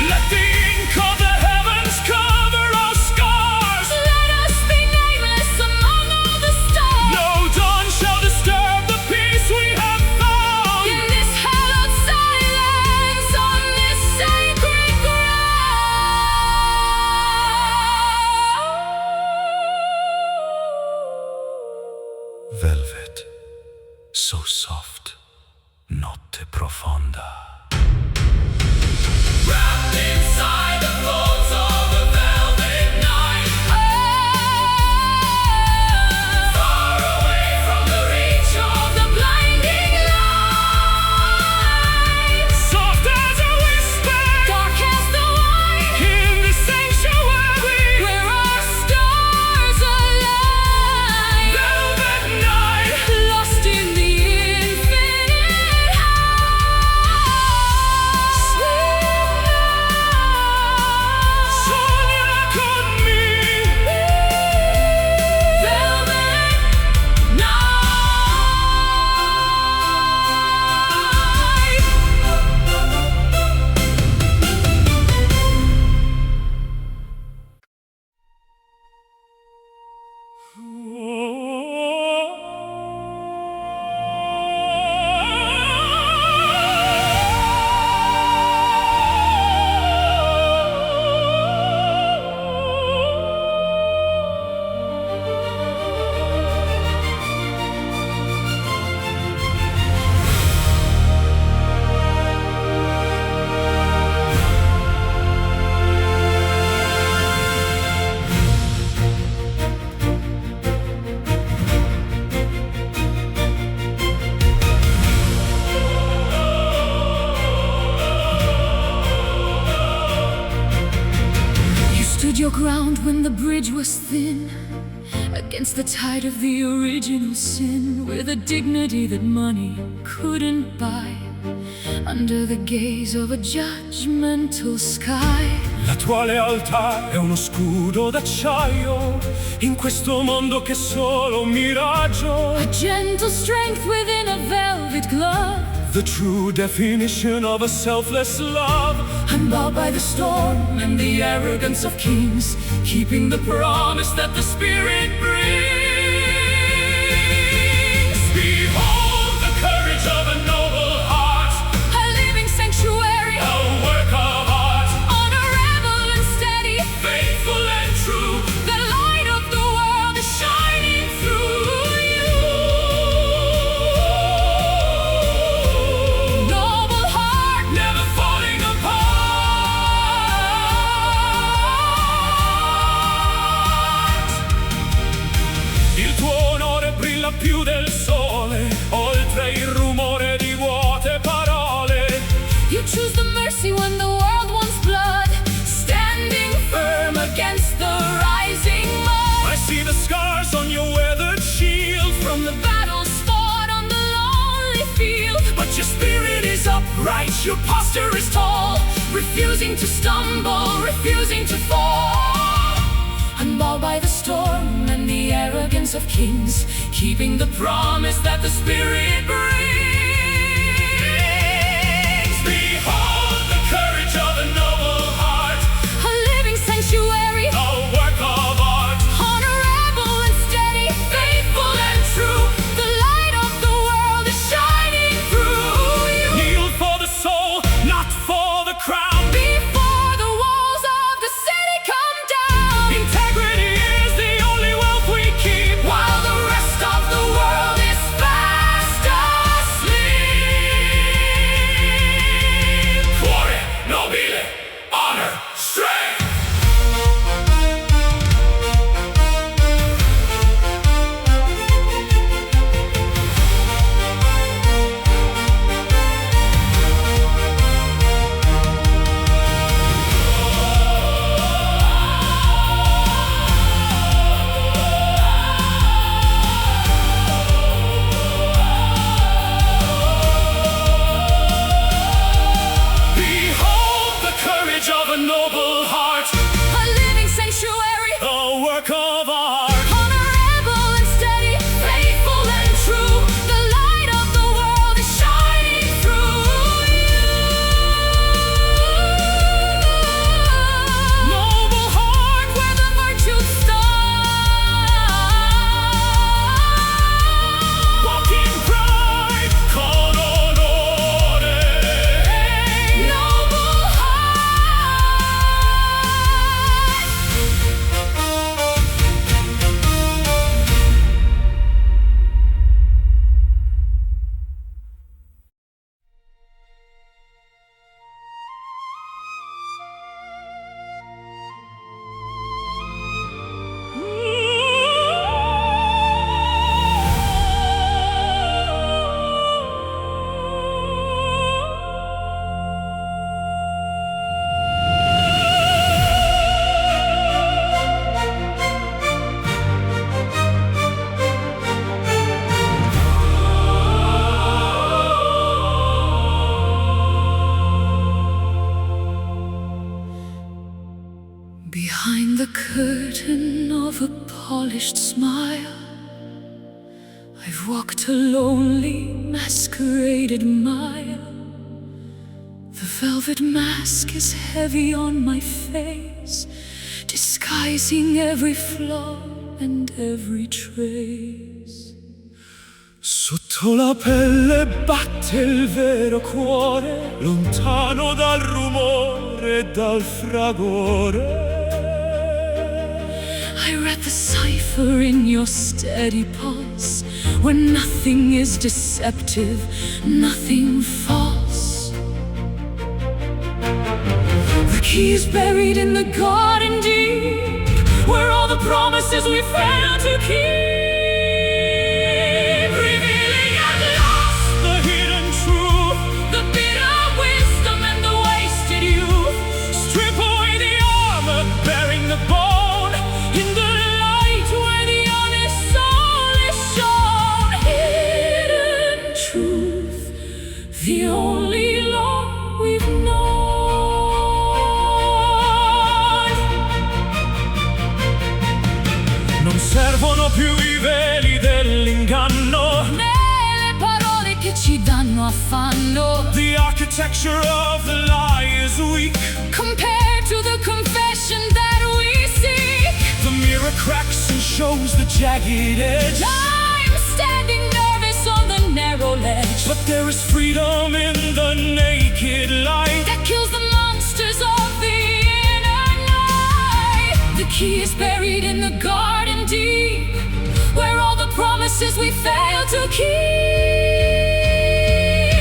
let the ink of the heavens cover our scars. Let us be nameless among all the stars. No dawn shall disturb the peace we have found. In this hallowed silence, on this sacred ground. Velvet, so soft, notte profonda. Wrapped inside the folds of a velvet night, far away from the reach of the blinding light. Soft as a whisper, Dark as the wine, in the sanctuary where our stars align. velvet night. Lost in the infinite house. Sogna con me. Velvet You stood your ground when the bridge was thin, against the tide of the original sin, with a dignity that money couldn't buy, under the gaze of a judgmental sky. La tua lealtà è uno scudo d'acciaio in questo mondo che è solo un miraggio. A gentle strength within a velvet glove, the true definition of a selfless love. I'm bowed by the storm and the arrogance of kings, keeping the promise that the Spirit brings. Behold the courage of a noble heart, A living sanctuary, a work of art, honorable and steady, faithful and true. the light of the world is shining through you. Noble heart, Never falling apart. Il tuo onore brilla più del sole, oltre il rumore di vuote parole. you choose the mercy when the world wants blood, standing firm against the rising mud. I see the scars on your weathered shield, From the battles fought on the lonely field, but your spirit is upright, your posture is tall, refusing to stumble, refusing to fall. Unbowed by the storm and the arrogance of kings, keeping the promise that the Spirit brings. Behold the courage of a noble heart, A living sanctuary, a work of art, honorable and steady, faithful and true, the light of the world is shining through you. kneel for the soul, not for the crown. Before the walls of the city come down, Integrity is the only wealth we keep, while the rest of the world is fast asleep. cuore nobile, honor, strength. Behold the courage of a noble heart, A living sanctuary, a work of art, honorable and steady, faithful and true, the light of the world is shining through you. Noble heart, where the virtues stand. walk in pride, con onore. Noble Behind the curtain of a polished smile, I've walked a lonely, masqueraded mile. The velvet mask is heavy on my face, disguising every flaw and every trace. Sotto la pelle batte il vero cuore, lontano dal rumore e dal fragore. I read the cipher in your steady pulse, where nothing is deceptive, nothing false. The key is buried in the garden deep, where all the promises we failed to keep, revealing at last The hidden truth, the bitter wisdom and the wasted youth. strip away the armor, bearing the bone. In the light where the honest soul is shown, hidden truth, the only law we've known. Non servono più sono affanno. The architecture of the lie is weak compared to the confession that we seek. The mirror cracks and shows the jagged edge. I'm standing nervous on the narrow ledge, but there is freedom in the naked light that kills the monsters of the inner night. The key is buried in the garden deep, where all the promises we failed to keep,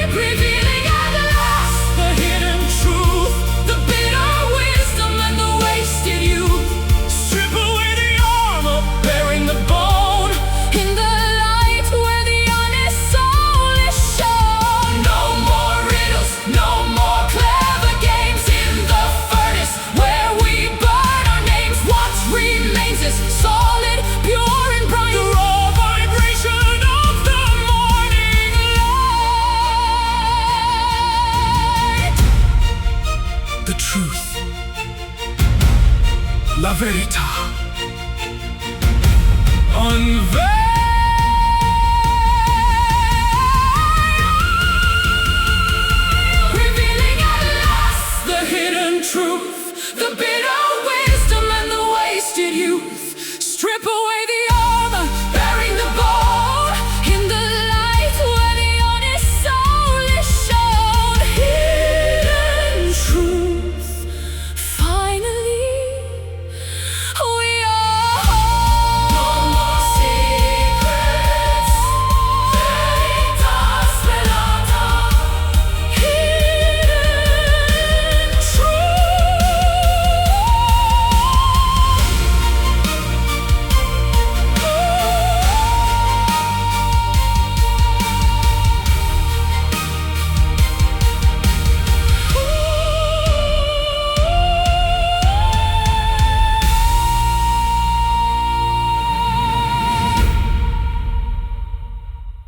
revealing at last the hidden truth, the bitter wisdom and the wasted youth. Strip away the armor, bearing the bone, in the light where the honest soul is shown. No more riddles, no more clever games. In the furnace where we burn our names, what remains is solid, pure and bright, the raw vibration of the morning light. The truth, la verità, unveiled.